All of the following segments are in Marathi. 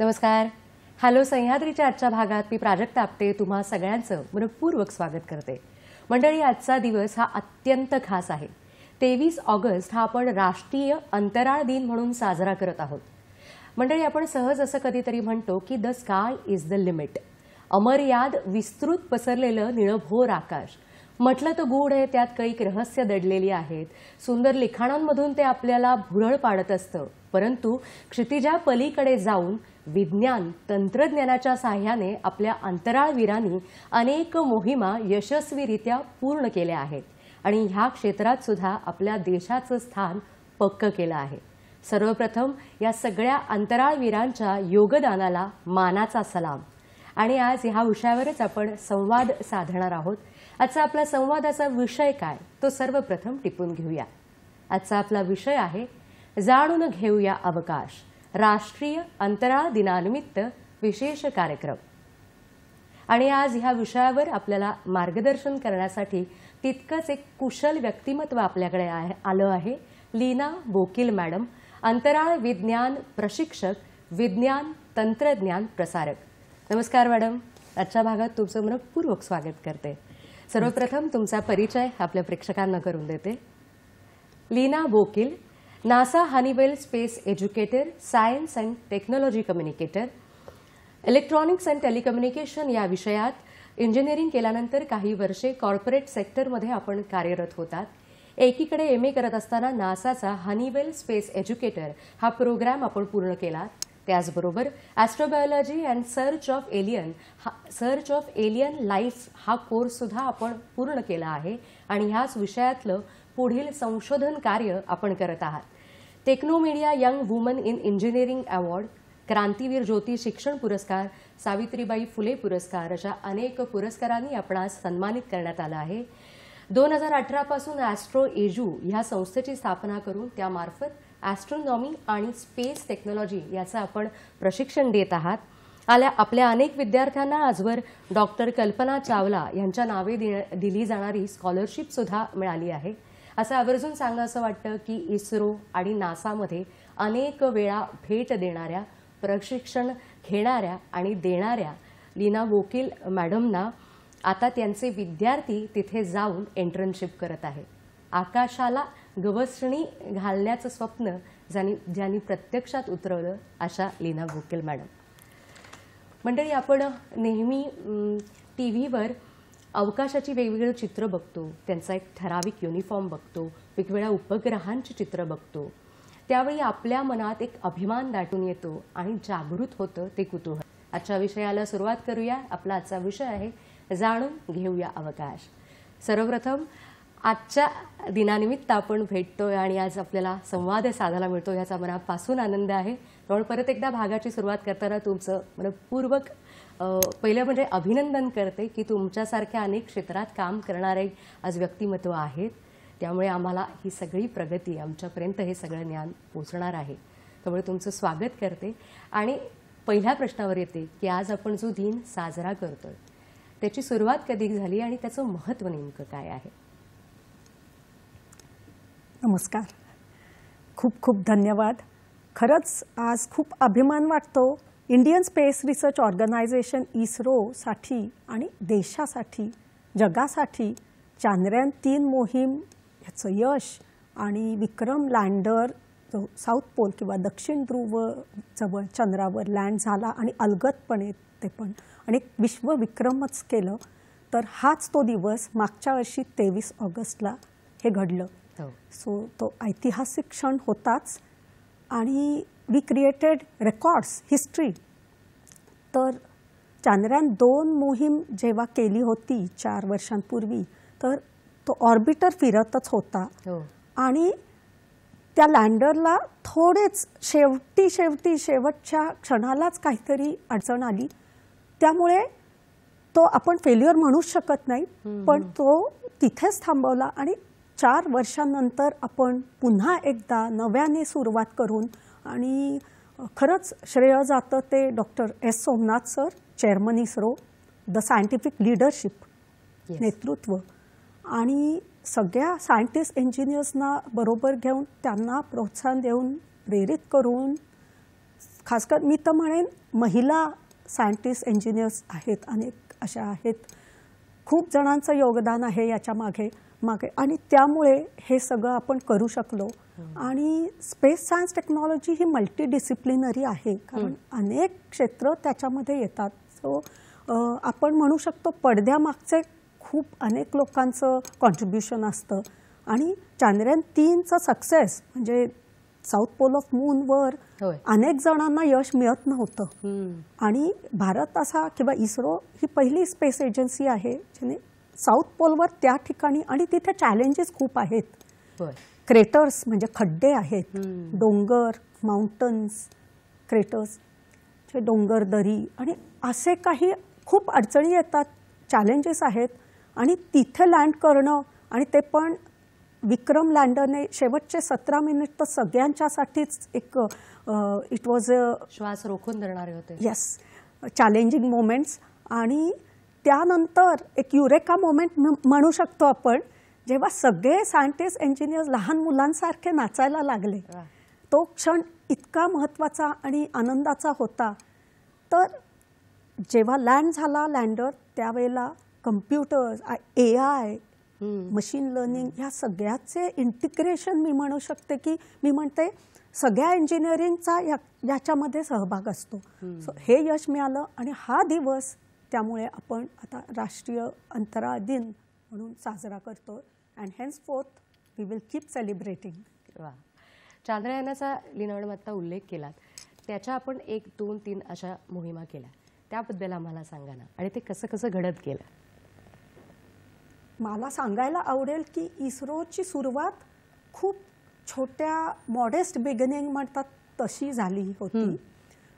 नमस्कार. हॅलो सह्याद्रीच्या आजच्या भागात मी प्राजक्ता आपटे तुम्हा सगळ्यांचं मनपूर्वक स्वागत करते. मंडळी, आजचा दिवस हा अत्यंत खास आहे. 23 ऑगस्ट हा आपण राष्ट्रीय अंतराळ दिन म्हणून साजरा करत आहोत. मंडळी, आपण सहज असं कधीतरी म्हणतो की the sky is the limit. अमर्याद विस्तृत पसरलेलं निळभोर आकाश. म्हटलं तर गूढ आहे, त्यात कैक रहस्य दडलेली आहेत. सुंदर लिखाणांमधून ते आपल्याला भुरळ पाडत असतं. परंतु क्षितिजा पलीकडे जाऊन विज्ञान तंत्रज्ञानाच्या साहाय्याने आपल्या अंतराळवीरांनी अनेक मोहिमा यशस्वीरित्या पूर्ण केल्या आहेत आणि ह्या क्षेत्रात सुद्धा आपल्या देशाचं स्थान पक्क केलं आहे. सर्वप्रथम या सगळ्या अंतराळवीरांच्या योगदानाला मानाचा सलाम. आणि आज ह्या विषयावरच आपण संवाद साधणार आहोत. आजचा आपला संवादाचा विषय काय तो सर्वप्रथम टिपून घेऊया. आजचा आपला विषय आहे जाणून घेऊया अवकाश, राष्ट्रीय अंतराळ दिनानिमित्त विशेष कार्यक्रम. आणि आज ह्या विषयावर आपल्याला मार्गदर्शन करण्यासाठी तितकंच एक कुशल व्यक्तिमत्व आपल्याकडे आलं आहे. लीना बोकील मॅडम, अंतराळ विज्ञान प्रशिक्षक, विज्ञान तंत्रज्ञान प्रसारक. नमस्कार मॅडम. आजच्या भागात तुमचं मनपूर्वक स्वागत करते. सर्वप्रथम तुमचा परिचय आपल्या प्रेक्षकांना करून देते. Leena Bokil, NASA Honeywell space educator, science and technology communicator, electronics and telecommunication या विषयात इंजिनिअरिंग केल्यानंतर काही वर्षे कॉर्पोरेट सेक्टरमध्ये आपण कार्यरत होतात. एकीकडे MA करत असताना नासाचा हनीवेल स्पेस एज्युकेटर हा प्रोग्राम आपण पूर्ण केला. त्याचबरोबर astrobiology and search of alien life हा कोर्स सुद्धा आपण पूर्ण केला आहे आणि ह्याच विषयातलं पुढील संशोधन कार्य आपण करत आहात. Technomedia young woman in engineering award, क्रांतीवीर ज्योती शिक्षण पुरस्कार, सावित्रीबाई फुले पुरस्कार अशा अनेक पुरस्कारांनी आपणास सन्मानित करण्यात आलं आहे. 2018 पासून ॲस्ट्रो एजू ह्या संस्थेची स्थापना करून त्यामार्फत ॲस्ट्रॉनॉमी आणि स्पेस टेक्नॉलॉजी याचं आपण प्रशिक्षण देत आहात. आपल्या अनेक विद्यार्थ्यांना आजवर डॉक्टर कल्पना चावला यांच्या नावे दिली जाणारी स्कॉलरशिप सुद्धा मिळाली आहे. असं आवर्जून सांगावं वाटतं की इस्रो आणि नासामध्ये अनेक वेळा भेट देणाऱ्या, प्रशिक्षण घेणाऱ्या आणि देणाऱ्या लीना बोकील मॅडमना आता त्यांचे विद्यार्थी तिथे जाऊन इंटर्नशिप करत आहेत. आकाशाला गवसणी घालण्याचं स्वप्न ज्यांनी प्रत्यक्षात उतरवलं अशा लीना बोकील मॅडम. मंडळी, आपण नेहमी TV वर अवकाशाची वेगवेगळी चित्र बघतो, त्यांचा एक ठराविक युनिफॉर्म बघतो, वेगवेगळ्या उपग्रहांची चित्र बघतो. त्यावेळी आपल्या मनात एक अभिमान दाटून येतो आणि जागृत होतं ते कुतूहल. आजच्या विषयाला सुरुवात करूया. आपला आजचा विषय आहे जाणून घेऊया अवकाश. सर्वप्रथम आजच्या दिनानिमित्त आपण भेटतोय आणि आज आपल्याला संवाद साधायला मिळतो याचा मनापासून आनंद आहे. त्यामुळे परत एकदा भागाची सुरुवात करताना तुमचं मनपूर्वक पहिलं म्हणजे अभिनंदन करते की तुमच्यासारख्या अनेक क्षेत्रात काम करणारे आज व्यक्तिमत्व आहेत. त्यामुळे आम्हाला ही सगळी प्रगती, आमच्यापर्यंत हे सगळं ज्ञान पोचणार आहे. त्यामुळे तुमचं स्वागत करते आणि पहिल्या प्रश्नावर येते की आज आपण जो दिन साजरा करतोय त्याची सुरुवात कधी झाली आणि त्याचं महत्त्व नेमकं काय आहे? नमस्कार. खूप खूप धन्यवाद. खरंच आज खूप अभिमान वाटतो इंडियन स्पेस रिसर्च ऑर्गनायझेशन इस्रोसाठी आणि देशासाठी, जगासाठी चांद्रयान-3 मोहीम ह्याचं यश आणि विक्रम लँडर जो साऊथ पोल किंवा दक्षिण ध्रुव जवळ चंद्रावर लँड झाला आणि अलगदपणे ते पण आणि विश्वविक्रमच केलं. तर हाच तो दिवस मागच्या वर्षी 23 ऑगस्टला हे घडलं. सो तो ऐतिहासिक क्षण होताच आणि वी क्रिएटेड रेकॉर्ड्स, हिस्ट्री. तर चांद्रयान-2 मोहीम जेव्हा केली होती 4 वर्षांपूर्वी, तर तो ऑर्बिटर फिरतच होता आणि त्या लँडरला थोडेच शेवटच्या क्षणालाच काहीतरी अडचण आली. त्यामुळे तो आपण फेल्युअर म्हणूच शकत नाही, पण तो तिथेच थांबवला आणि 4 वर्षांनंतर आपण पुन्हा एकदा नव्याने सुरुवात करून आणि खरंच श्रेय जातं ते doctor S. Somnath sir, chairman ISRO, the scientific leadership, नेतृत्व आणि सगळ्या सायंटिस्ट इंजिनियर्सना बरोबर घेऊन त्यांना प्रोत्साहन देऊन प्रेरित करून खासकर मी तर म्हणेन महिला सायंटिस्ट इंजिनियर्स आहेत, अनेक अशा आहेत. खूप जणांचं योगदान आहे याच्या मागे आणि त्यामुळे हे सगळं आपण करू शकलो. आणि स्पेस सायन्स टेक्नॉलॉजी ही मल्टीडिसिप्लिनरी आहे, कारण अनेक क्षेत्र त्याच्यामध्ये येतात. सो आपण म्हणू शकतो पडद्यामागचे खूप अनेक लोकांचं कॉन्ट्रीब्युशन असतं. आणि चांद्रयान-3चं सक्सेस म्हणजे साऊथ पोल ऑफ मूनवर अनेक जणांना यश मिळत नव्हतं. आणि भारत असा किंवा इस्रो ही पहिली स्पेस एजन्सी आहे ज्याने साऊथ पोलवर त्या ठिकाणी, आणि तिथे चॅलेंजेस खूप आहेत. क्रेटर्स म्हणजे खड्डे आहेत, डोंगर, माउंटन्स, क्रेटर्स, डोंगर दरी, आणि असे काही खूप अडचणी येतात, चॅलेंजेस आहेत. आणि तिथे लँड करणं, आणि ते पण विक्रम लँडरने शेवटचे 17 मिनिट तर सगळ्यांच्यासाठीच एक इट वॉज श्वास रोखून धरणारे होते. Yes, challenging moments. आणि त्यानंतर एक युरेका मोमेंट म्हणू शकतो आपण, जेव्हा सगळे सायंटिस्ट इंजिनियर्स लहान मुलांसारखे नाचायला लागले. तो क्षण इतका महत्त्वाचा आणि आनंदाचा होता. तर जेव्हा लँड झाला लँडर, त्यावेळेला कम्प्युटर्स, AI, मशीन लर्निंग, ह्या सगळ्याचे इंटिग्रेशन मी म्हणू शकते की मी म्हणते सगळ्या इंजिनिअरिंगचा याच्यामध्ये सहभाग असतो. सो हे यश मिळालं. आणि हा दिवस त्यामुळे आपण आता राष्ट्रीय अंतराळ दिन म्हणून साजरा करतो. And henceforth we will keep celebrating. वा, चांद्रयानाचा लिनॉर्ड आत्ता उल्लेख केलात, त्याच्या आपण 1, 2, 3 अशा मोहिमा केल्या, त्याबद्दल आम्हाला सांगा ना, आणि ते कसं कसं घडत गेलं. मला सांगायला आवडेल की इस्रोची सुरुवात खूप छोट्या मॉडेस्ट बिगिनिंग म्हणतात तशी झाली होती.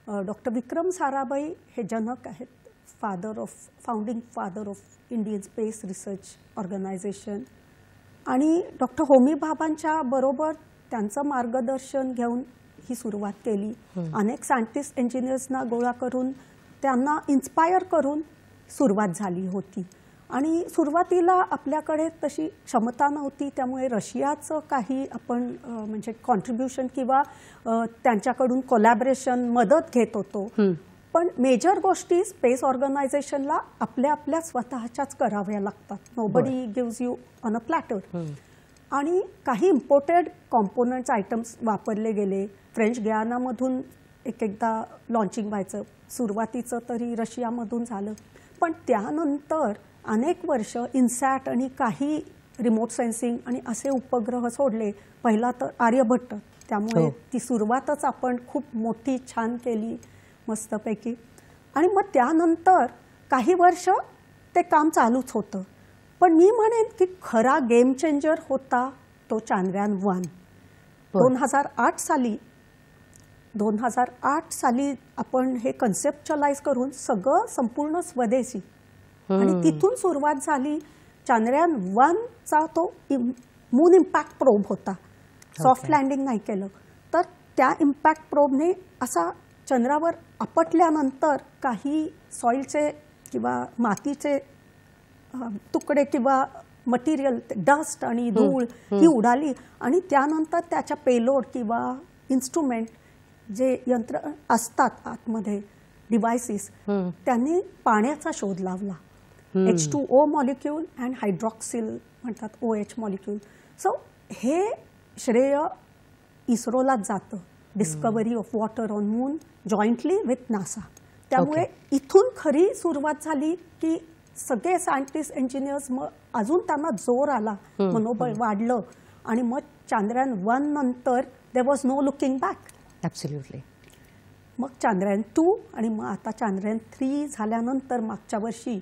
डॉक्टर विक्रम साराभाई हे जनक आहेत, founding father of Indian Space Research Organisation. आणि डॉक्टर होमी भाभांच्या बरोबर त्यांचं मार्गदर्शन घेऊन ही सुरुवात केली. अनेक सायंटिस्ट इंजिनियर्सना गोळा करून त्यांना इन्स्पायर करून सुरुवात झाली होती. आणि सुरुवातीला आपल्याकडे तशी क्षमता नव्हती, त्यामुळे रशियाचं काही आपण म्हणजे कॉन्ट्रीब्युशन किंवा त्यांच्याकडून कोलॅबरेशन, मदत घेत होतो. पण मेजर गोष्टी स्पेस ऑर्गनायझेशनला आपल्या स्वतःच्याच कराव्या लागतात. Nobody gives you on a platter. आणि काही इम्पोर्टेड कॉम्पोनंट्स, आयटम्स वापरले गेले. फ्रेंच गियानामधून एकदा लॉन्चिंग व्हायचं, सुरुवातीचं तरी रशियामधून झालं. पण त्यानंतर अनेक वर्ष इन्सॅट आणि काही रिमोट सेन्सिंग आणि असे उपग्रह सोडले. पहिला तर आर्यभट्ट, त्यामुळे ती सुरुवातच आपण खूप मोठी छान केली मस्तपैकी. आणि मग त्यानंतर काही वर्ष ते काम चालूच होतं. पण मी म्हणेन की खरा गेम चेंजर होता तो चांद्रयान-1. 2008 साली आपण हे कन्सेप्च्युअलाइज करून सगळं संपूर्ण स्वदेशी, आणि तिथून सुरुवात झाली. चांद्रयान-1चा तो मून इम्पॅक्ट प्रोब होता, सॉफ्ट लँडिंग नाही केलं. तर त्या इम्पॅक्ट प्रोबने असा चंद्रावर आपटल्यानंतर काही सॉइलचे किंवा मातीचे तुकडे किंवा मटेरियल, डस्ट आणि धूळ ही उडाली. आणि त्यानंतर त्याच्या पेलोड किंवा इन्स्ट्रुमेंट जे यंत्र असतात आतमध्ये, डिव्हायसेस, त्यांनी पाण्याचा शोध लावला. H2O मॉलिक्यूल अँड हायड्रॉक्सिल म्हणतात OH मॉलिक्यूल. सो हे श्रेय इस्रोलाच जातं, discovery of water on moon jointly with NASA. त्यामुळे इथून खरी सुरुवात झाली की सगळे सायंटिस्ट इंजिनियर्स, मग अजून त्यांना जोर आला, मनोबळ वाढलं. आणि मग चांद्रयान-1 नंतर there was no looking back. Absolutely. मग चांद्रयान-2 आणि मग आता चांद्रयान-3 झाल्यानंतर मागच्या वर्षी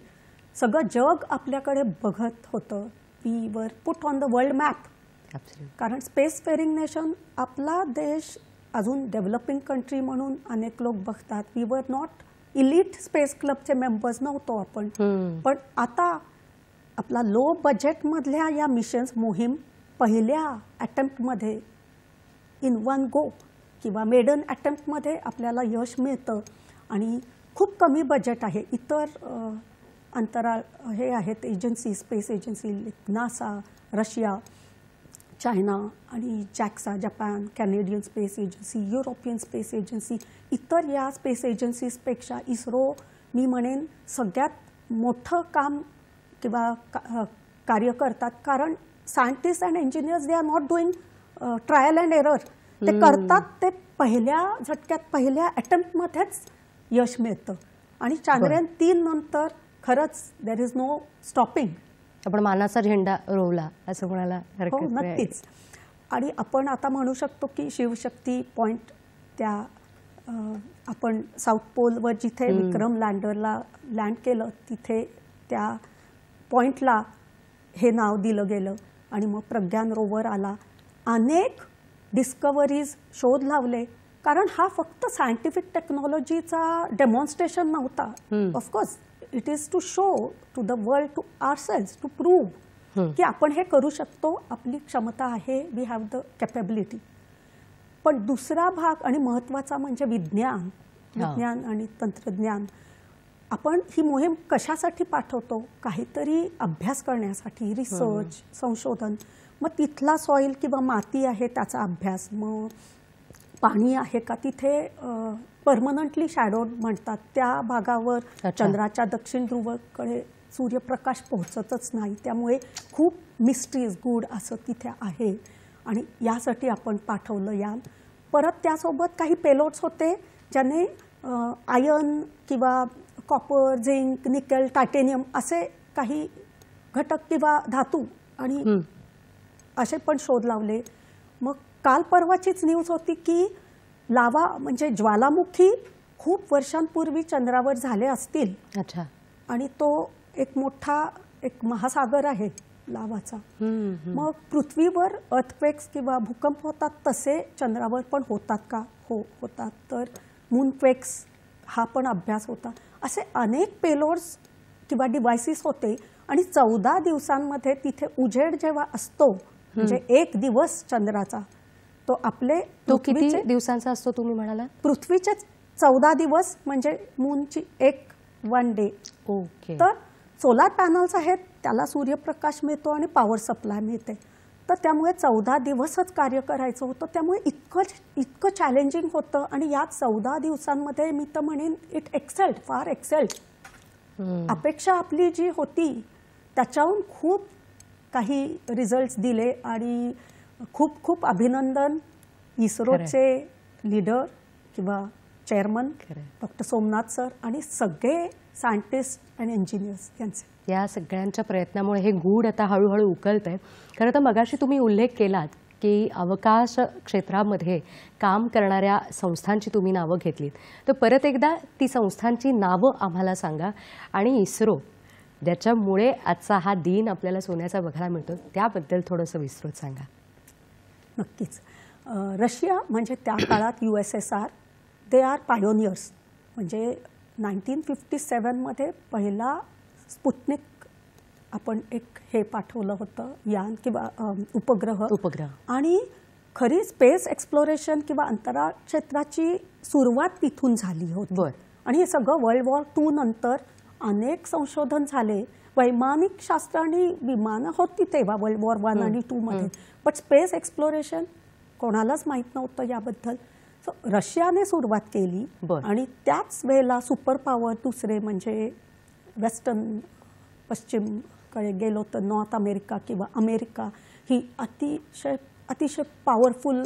सगळं जग आपल्याकडे बघत होतं. We were put on the world map. कारण स्पेस फेअरिंग नेशन, आपला देश अजून डेव्हलपिंग कंट्री म्हणून अनेक लोक बघतात. We were not elite space क्लबचे मेंबर्स नव्हतो आपण. पण आता आपला लो बजेटमधल्या या मिशन्स मोहीम पहिल्या अटेम्प्टमध्ये इन वन गो किंवा मेडन अटेम्प्टमध्ये आपल्याला यश मिळतं. आणि खूप कमी बजेट आहे. इतर अंतराळ हे आहेत agency, space agency, NASA, Russia, China आणि JAXA Japan, Canadian space agency, European space agency, इतर या स्पेस एजन्सीजपेक्षा इस्रो मी म्हणेन सगळ्यात मोठं काम किंवा कार्य करतात. कारण scientist and engineers they are not doing trial and error. ते करतात ते पहिल्या झटक्यात पहिल्या अटेम्प्टमध्येच यश मिळतं. आणि चांद्रयान 3 नंतर खरंच देर इज नो स्टॉपिंग. आपण मानाचा झेंडा रोवला असं म्हणायला हो हरकत नाही. नक्कीच. आणि आपण आता म्हणू शकतो की शिवशक्ती पॉईंट त्या आपण साऊथ पोलवर जिथे विक्रम लँडरला लँड केलं तिथे त्या पॉईंटला हे नाव दिलं गेलं. आणि मग प्रज्ञान रोवर आला. अनेक डिस्कव्हरीज, शोध लावले. कारण हा फक्त सायंटिफिक टेक्नॉलॉजीचा डेमॉन्स्ट्रेशन नव्हता. Of course it is to show to the world, to ourselves, to prove की आपण हे करू शकतो, आपली क्षमता आहे, वी हॅव द कॅपेबिलिटी. पण दुसरा भाग आणि महत्त्वाचा म्हणजे विज्ञान आणि तंत्रज्ञान. आपण ही मोहीम कशासाठी पाठवतो? काहीतरी अभ्यास करण्यासाठी, रिसर्च, संशोधन. मग तिथला सॉईल किंवा माती आहे त्याचा अभ्यास, मग पाणी आहे का तिथे, परमनंटली शॅडो म्हणतात त्या भागावर चंद्राच्या दक्षिण ध्रुवाकडे सूर्यप्रकाश पोहोचतच नाही. त्यामुळे खूप मिस्ट्रीज गूढ असं तिथे आहे. आणि यासाठी आपण पाठवलं यान. परत त्यासोबत काही पेलोड्स होते ज्याने आयर्न किंवा कॉपर, झिंक, निकेल, टायटेनियम असे काही घटक किंवा धातू आणि असे पण शोध लावले. मग काल परवाचीच न्यूज होती की लावा म्हणजे ज्वालामुखी खूप वर्षांपूर्वी चंद्रावर झाले असतील. अच्छा. आणि तो एक मोठा एक महासागर आहे लावाचा. मग पृथ्वीवर अर्थक्वेक्स किंवा भूकंप होतात तसे चंद्रावर पण होतात का? हो होतात. तर मूनक्वेक्स हा पण अभ्यास होता. असे अनेक पेलोड्स किंवा डिव्हायसेस होते. आणि 14 दिवसांमध्ये तिथे उजेड जेव्हा असतो म्हणजे एक दिवस चंद्राचा तो आपले तो किती दिवसांचा असतो तुम्ही म्हणाला? पृथ्वीचे 14 दिवस म्हणजे मूनची एक 1 डे. ओके. तर सोलार पॅनल्स आहेत त्याला सूर्यप्रकाश मिळतो आणि पॉवर सप्लाय मिळते. तर त्यामुळे 14 दिवसच कार्य करायचं होतं. त्यामुळे इतकं चॅलेंजिंग होतं. आणि या 14 दिवसांमध्ये मी तर म्हणेन इट एक्सेल्ड, फार एक्सेल्ड. अपेक्षा आपली जी होती त्याच्याहून खूप काही रिझल्ट्स दिले. आणि खूप खूप अभिनंदन इस्रोचे लीडर किंवा चेअरमन डॉक्टर सोमनाथ सर आणि सगळे सायंटिस्ट आणि इंजिनियर्स यांचे. या सगळ्यांच्या प्रयत्नामुळे हे गूढ आता हळूहळू उकलत आहे. खरं तर मगाशी तुम्ही उल्लेख केलात की अवकाश क्षेत्रामध्ये काम करणाऱ्या संस्थांची तुम्ही नावं घेतलीत. तर परत एकदा ती संस्थांची नावं आम्हाला सांगा. आणि इस्रो ज्याच्यामुळे आजचा हा दिन आपल्याला सोन्याचा बघायला मिळतो त्याबद्दल थोडंसं विस्तृत सांगा. नक्कीच. रशिया म्हणजे त्या काळात USSR, दे आर पायोनियर्स. म्हणजे 1957 मध्ये पहिला स्पुटनिक आपण एक हे पाठवलं होतं यान किंवा उपग्रह. आणि खरी स्पेस एक्सप्लोरेशन किंवा अंतराळ क्षेत्राची सुरुवात तिथून झाली होती. आणि हे सगळं वर्ल्ड वॉर II नंतर अनेक संशोधन झाले. वैमानिक शास्त्र आणि विमानं होती तेव्हा वर्ल्ड वॉर I आणि II मध्ये. बट स्पेस एक्सप्लोरेशन कोणालाच माहीत नव्हतं याबद्दल. सो रशियाने सुरुवात केली. आणि त्याच वेळेला सुपर पॉवर दुसरे म्हणजे वेस्टर्न पश्चिमकडे गेलो तर नॉर्थ अमेरिका किंवा अमेरिका ही अतिशय पॉवरफुल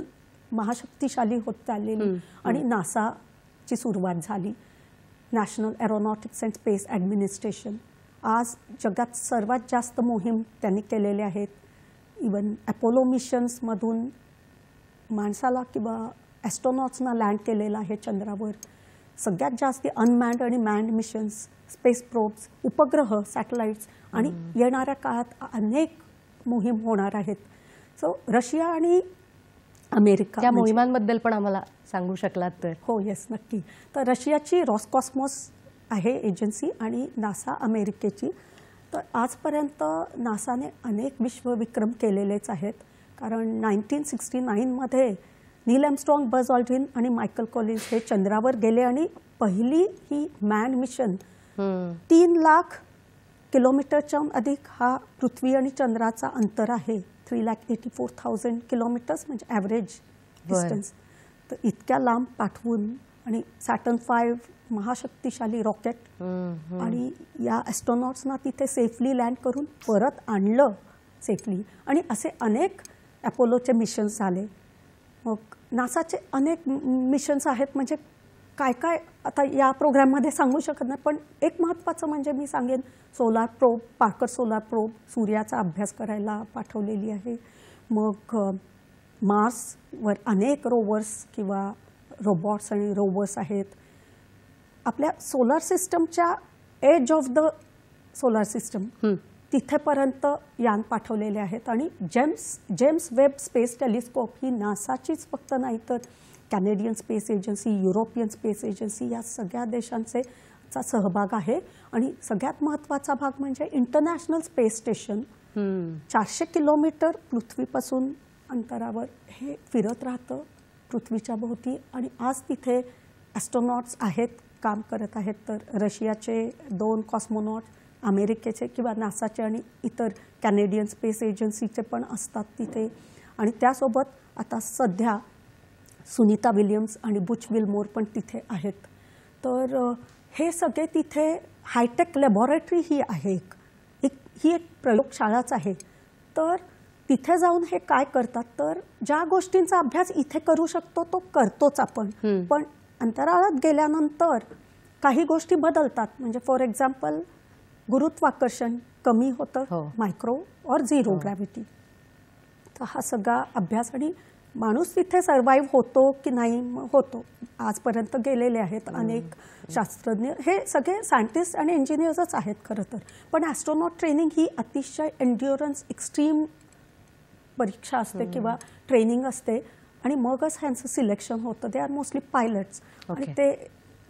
महाशक्तिशाली होत चाललेली. आणि नासाची सुरुवात झाली. National aeronautics and space administration. आज जगात सर्वात जास्त मोहीम त्यांनी केलेल्या आहेत. इवन अपोलो मिशन्समधून माणसाला किंवा ॲस्ट्रॉनॉट्सना लँड केलेलं आहे चंद्रावर. सगळ्यात जास्त अनमॅन्ड आणि मॅन्ड मिशन्स, स्पेस प्रोब्स, उपग्रह, सॅटेलाइट्स. आणि येणाऱ्या काळात अनेक मोहीम होणार आहेत. सो रशिया आणि अमेरिका त्या मोहिमांबद्दल पण आम्हाला सांगू शकलात तर? हो येस नक्की. तर रशियाची रॉसकॉस्मॉस आहे एजन्सी आणि नासा अमेरिकेची. तर आजपर्यंत नासाने अनेक विश्वविक्रम केलेलेच आहेत. कारण 1969 मध्ये नील आर्मस्ट्रॉंग, बझ ऑल्ड्रिन आणि मायकल कॉलिन्स हे चंद्रावर गेले. आणि पहिली ही मॅन मिशन 3 लाख किलोमीटरच्या अधिक हा पृथ्वी आणि चंद्राचा अंतर आहे. 3,84,000 किलोमीटर्स म्हणजे ॲव्हरेज डिस्टन्स. तर इतक्या लांब पाठवून आणि सॅटर्न 5 महाशक्तिशाली रॉकेट आणि या ॲस्ट्रॉनॉट्सना तिथे सेफली लँड करून परत आणलं सेफली. आणि असे अनेक अपोलोचे मिशन्स झाले. मग नासाचे अनेक मिशन्स आहेत, म्हणजे काय काय आता या प्रोग्राममध्ये सांगू शकत नाही, पण एक महत्त्वाचं म्हणजे मी सांगेन solar probe, Parker solar probe सूर्याचा अभ्यास करायला पाठवलेली आहे. मग मार्सवर अनेक रोवर्स किंवा रोबॉट्स आणि रोवर्स आहेत. आपल्या सोलार सिस्टमच्या edge of the solar system तिथेपर्यंत यान पाठवलेले आहेत. आणि जेम्स वेब स्पेस टेलिस्कोप ही नासाचीच फक्त नाही तर Canadian space agency, European space agency या सगळ्या देशांचा सहभाग आहे. आणि सगळ्यात महत्त्वाचा भाग म्हणजे इंटरनॅशनल स्पेस स्टेशन 400 किलोमीटर पृथ्वीपासून अंतरावर हे फिरत राहतं पृथ्वीच्या भोवती. आणि आज तिथे ॲस्ट्रॉनॉट्स आहेत, काम करत आहेत. तर रशियाचे 2 कॉस्मोनॉट, अमेरिकेचे किंवा नासाचे आणि इतर कॅनेडियन स्पेस एजन्सीचे पण असतात तिथे. आणि त्यासोबत आता सध्या सुनीता विलियम्स आणि बुच विल्मोर पण तिथे आहेत. तर हे सगळे तिथे हायटेक लॅबॉरेटरी ही आहे, ही एक प्रयोगशाळाच आहे. तर तिथे जाऊन हे काय करतात, तर ज्या गोष्टींचा अभ्यास इथे करू शकतो तो करतोच आपण, पण अंतराळात गेल्यानंतर काही गोष्टी बदलतात. म्हणजे फॉर एक्झाम्पल गुरुत्वाकर्षण कमी होतं, मायक्रो और झिरो ग्रॅव्हिटी. तर हा सगळा अभ्यास आणि माणूस तिथे सर्व्हाइव्ह होतो की नाही, होतो. आजपर्यंत गेलेले आहेत अनेक शास्त्रज्ञ, हे सगळे सायंटिस्ट आणि इंजिनियर्सच आहेत खरं तर. पण ॲस्ट्रॉनॉट ट्रेनिंग ही अतिशय एन्ड्युरन्स एक्स्ट्रीम परीक्षा असते किंवा ट्रेनिंग असते आणि मगच ह्यांचं सिलेक्शन होतं. दे आर मोस्टली पायलट्स आणि ते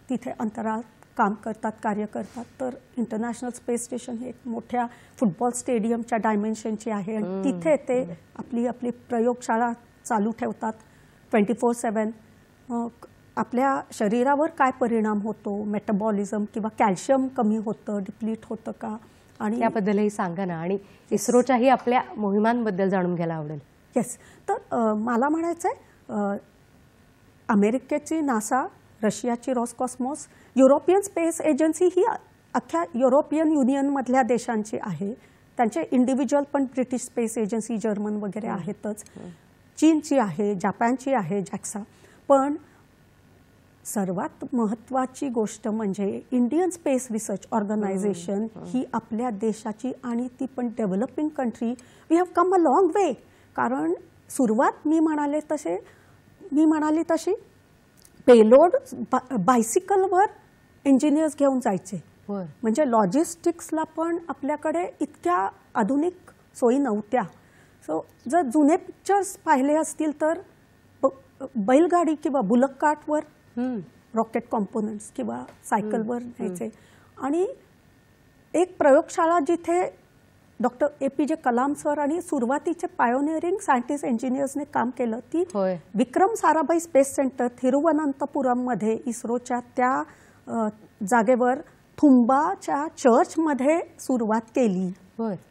तिथे अंतराळात काम करतात, कार्य करतात. तर इंटरनॅशनल स्पेस स्टेशन हे एक मोठ्या फुटबॉल स्टेडियमच्या डायमेन्शनची आहे आणि तिथे ते आपली प्रयोगशाळा चालू ठेवतात 24/7. मग आपल्या शरीरावर काय परिणाम होतो, मेटाबॉलिझम किंवा कॅल्शियम कमी होतं, डिप्लीट होतं का, आणि त्याबद्दलही सांगा ना. आणि इस्रोच्याही आपल्या मोहिमांबद्दल जाणून घ्यायला आवडेल. येस. तर मला म्हणायचं आहे अमेरिकेची नासा, रशियाची रॉसकॉस्मॉस, युरोपियन स्पेस एजन्सी ही अख्ख्या युरोपियन युनियनमधल्या देशांची आहे. त्यांचे इंडिव्हिज्युअल पण ब्रिटिश स्पेस एजन्सी, जर्मन वगैरे आहेतच. चीनची आहे, जपानची आहे जॅक्सा. पण सर्वात महत्त्वाची गोष्ट म्हणजे इंडियन स्पेस रिसर्च ऑर्गनायझेशन ही आपल्या देशाची आणि ती पण developing country. We have come a long way. कारण सुरुवात मी म्हणाली तशी पेलोड बायसिकलवर इंजिनियर्स घेऊन जायचे. म्हणजे लॉजिस्टिक्सला पण आपल्याकडे इतक्या आधुनिक सोयी नव्हत्या. सो जर जुने पिक्चर्स पाहिले असतील तर बैलगाडी किंवा बुलक कार्टवर रॉकेट कॉम्पोनंट्स किंवा सायकलवर न्यायचे. आणि एक प्रयोगशाळा जिथे डॉक्टर APJ कलाम सर आणि सुरुवातीचे पायोनियरिंग सायंटिस्ट इंजिनियर्सने काम केलं ती विक्रम साराभाई स्पेस सेंटर थिरुवनंतपुरममध्ये इस्रोच्या त्या जागेवर थुंबाच्या चर्चमध्ये सुरुवात केली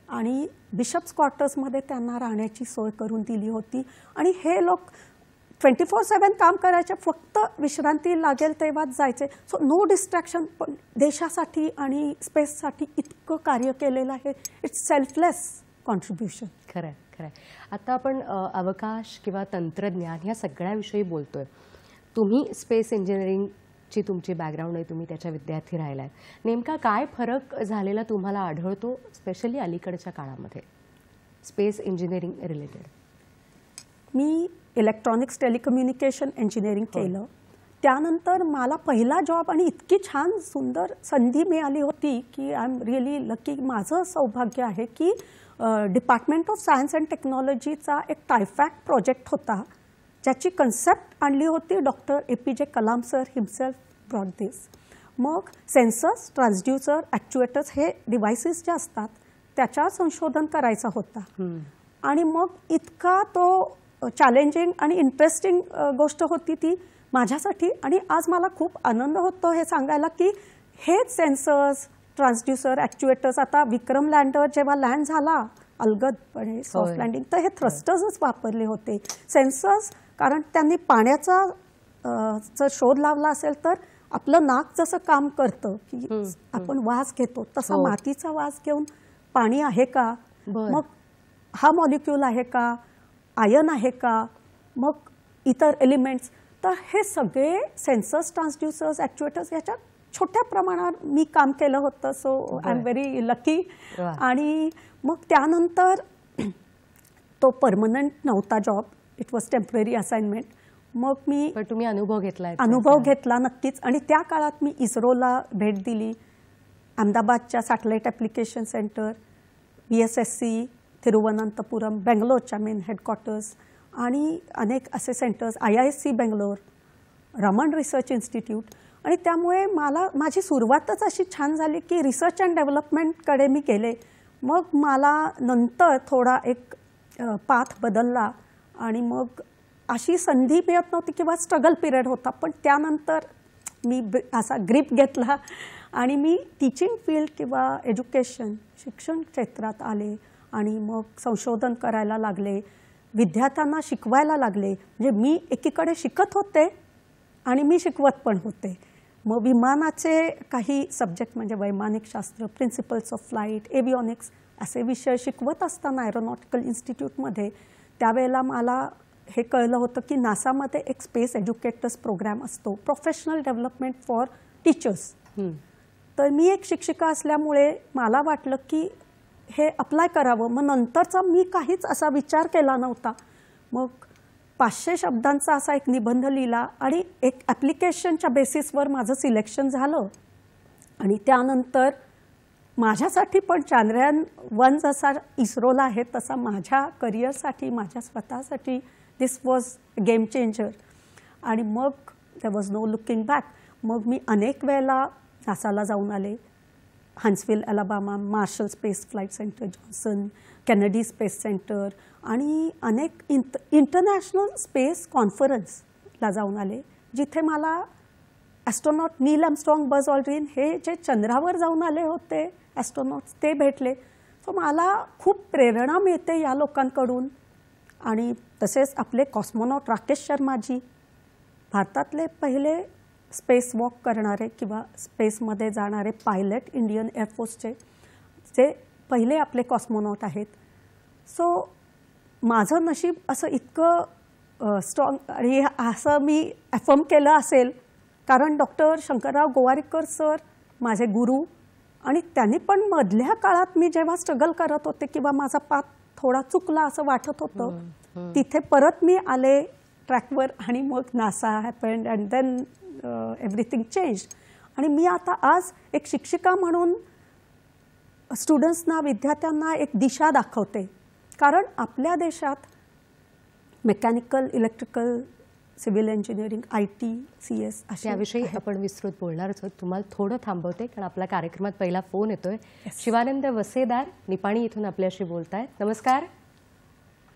आणि बिशप्स क्वार्टर्समध्ये त्यांना राहण्याची सोय करून दिली होती. आणि हे लोक 24/7 काम करायचे, फक्त विश्रांती लागेल तेव्हाच जायचे. So no distraction. पण देशासाठी आणि स्पेससाठी इतकं कार्य केलेलं आहे. It's selfless contribution. खरं खरं. आता आपण अवकाश किंवा तंत्रज्ञान ह्या सगळ्याविषयी बोलतोय. तुम्ही स्पेस इंजिनिअरिंगची तुमची बॅकग्राऊंड आहे, तुम्ही त्याच्या विद्यार्थी राहिलाय. नेमका काय फरक झालेला तुम्हाला आढळतो स्पेशली अलीकडच्या काळामध्ये स्पेस इंजिनिअरिंग रिलेटेड? मी इलेक्ट्रॉनिक्स टेलिकम्युनिकेशन इंजिनिअरिंग केलं. त्यानंतर मला पहिला जॉब आणि इतकी छान सुंदर संधी मिळाली होती की आय एम रिअली लकी. माझं सौभाग्य आहे की डिपार्टमेंट ऑफ सायन्स अँड टेक्नॉलॉजीचा एक टायफॅक्ट प्रोजेक्ट होता ज्याची कन्सेप्ट आणली होती doctor APJ Kalam sir himself brought this. मग सेन्सर्स, ट्रान्सड्यूसर, ॲक्च्युएटर्स हे डिव्हायसेस जे असतात त्याच्यावर संशोधन करायचं होता. आणि मग इतका तो चॅलेंजिंग आणि इंटरेस्टिंग गोष्ट होती ती माझ्यासाठी. आणि आज मला खूप आनंद होतो हे सांगायला की हेच सेन्सर्स, ट्रान्सड्यूसर, ॲक्च्युएटर्स आता विक्रम लँडर जेव्हा लँड झाला अलगदपणे सॉफ्ट लँडिंग, तर हे थ्रस्टर्सच वापरले होते. सेन्सर्स, कारण त्यांनी पाण्याचा जर शोध लावला असेल तर आपलं नाक जसं काम करतं की आपण वास घेतो तसा मातीचा वास घेऊन पाणी आहे का, मग हा मॉलिक्यूल आहे का, आयन आहे का, मग इतर एलिमेंट्स, तर हे सगळे सेन्सर्स, ट्रान्सड्युसर्स, ॲक्च्युएटर्स याच्यात छोट्या प्रमाणात मी काम केलं होतं. So I am very lucky. आणि मग त्यानंतर तो परमनंट नव्हता job, it was temporary assignment. मग मी तुम्ही अनुभव घेतला नक्कीच. आणि त्या काळात मी इस्रोला भेट दिली, अहमदाबादच्या satellite application centre, BSSC, Thiruvananthapuram, बेंगलोरच्या मेन हेडक्वार्टर्स आणि अनेक असे centres, IISc Bangalore, Raman research institute. आणि त्यामुळे माझी सुरुवातच अशी छान झाली की रिसर्च अँड डेव्हलपमेंटकडे मी गेले. मग मला नंतर थोडा एक पाथ बदलला आणि मग अशी संधी मिळत नव्हती किंवा स्ट्रगल पिरियड होता. पण त्यानंतर मी असा ग्रीप घेतला आणि मी टीचिंग फील्ड किंवा एज्युकेशन, शिक्षण क्षेत्रात आले आणि मग संशोधन करायला लागले, विद्यार्थ्यांना शिकवायला लागले. म्हणजे मी एकीकडे शिकत होते आणि मी शिकवत पण होते. मग विमानाचे काही सब्जेक्ट म्हणजे वैमानिक शास्त्र, प्रिन्सिपल्स ऑफ फ्लाईट, एव्हिओनिक्स असे विषय शिकवत असताना एरोनॉटिकल इन्स्टिट्यूटमध्ये त्यावेळेला मला हे कळलं होतं की नासामध्ये एक स्पेस एज्युकेटर्स प्रोग्राम असतो, प्रोफेशनल डेव्हलपमेंट फॉर टीचर्स. तर मी एक शिक्षिका असल्यामुळे मला वाटलं की हे अप्लाय करावं. मग नंतरचा मी काहीच असा विचार केला नव्हता. मग 500 शब्दांचा असा एक निबंध लिहिला आणि एक ॲप्लिकेशनच्या बेसिसवर माझं सिलेक्शन झालं. आणि त्यानंतर माझ्यासाठी पण चांद्रयान-1 जसा इस्रोला आहे तसा माझ्या करिअरसाठी, माझ्या स्वतःसाठी दिस वॉज गेम चेंजर. आणि मग there was no looking back. मग मी अनेक वेळेला नासाला जाऊन आले, Huntsville, Alabama, Marshall space flight centre, Johnson, Kennedy space centre आणि अनेक इंटरनॅशनल स्पेस कॉन्फरन्सला जाऊन आले, जिथे मला astronaut Neil Armstrong, Buzz Aldrin हे जे चंद्रावर जाऊन आले होते ॲस्ट्रॉनॉट्स ते भेटले. सो मला खूप प्रेरणा मिळते या लोकांकडून. आणि तसेच आपले कॉस्मोनॉट राकेश शर्माजी, भारतातले पहिले स्पेस वॉक करणारे किंवा स्पेसमध्ये जाणारे पायलट इंडियन एअरफोर्सचे, जे पहिले आपले कॉस्मोनॉट आहेत. सो माझं नशीब असं इतकं स्ट्रॉंग आणि असं मी ॲफर्म केलं असेल कारण डॉक्टर शंकरराव गोवारीकर सर माझे गुरु, आणि त्यांनी पण मधल्या काळात मी जेव्हा स्ट्रगल करत होते किंवा माझा पाथ थोडा चुकला असं वाटत होतं, तिथे परत मी आले ट्रॅकवर आणि मग NASA happened and then everything change. आणि मी आता आज एक शिक्षिका म्हणून स्टुडंट्सना, विद्यार्थ्यांना एक दिशा दाखवते. कारण आपल्या देशात mechanical, electrical, civil engineering, IT, CS याविषयी आपण विस्तृत बोलणारच आहोत. तुम्हाला थोडं थांबवते कारण आपल्या कार्यक्रमात पहिला फोन येतोय. शिवानंद वसेदार निपाणी इथून आपल्याशी बोलतायत. नमस्कार.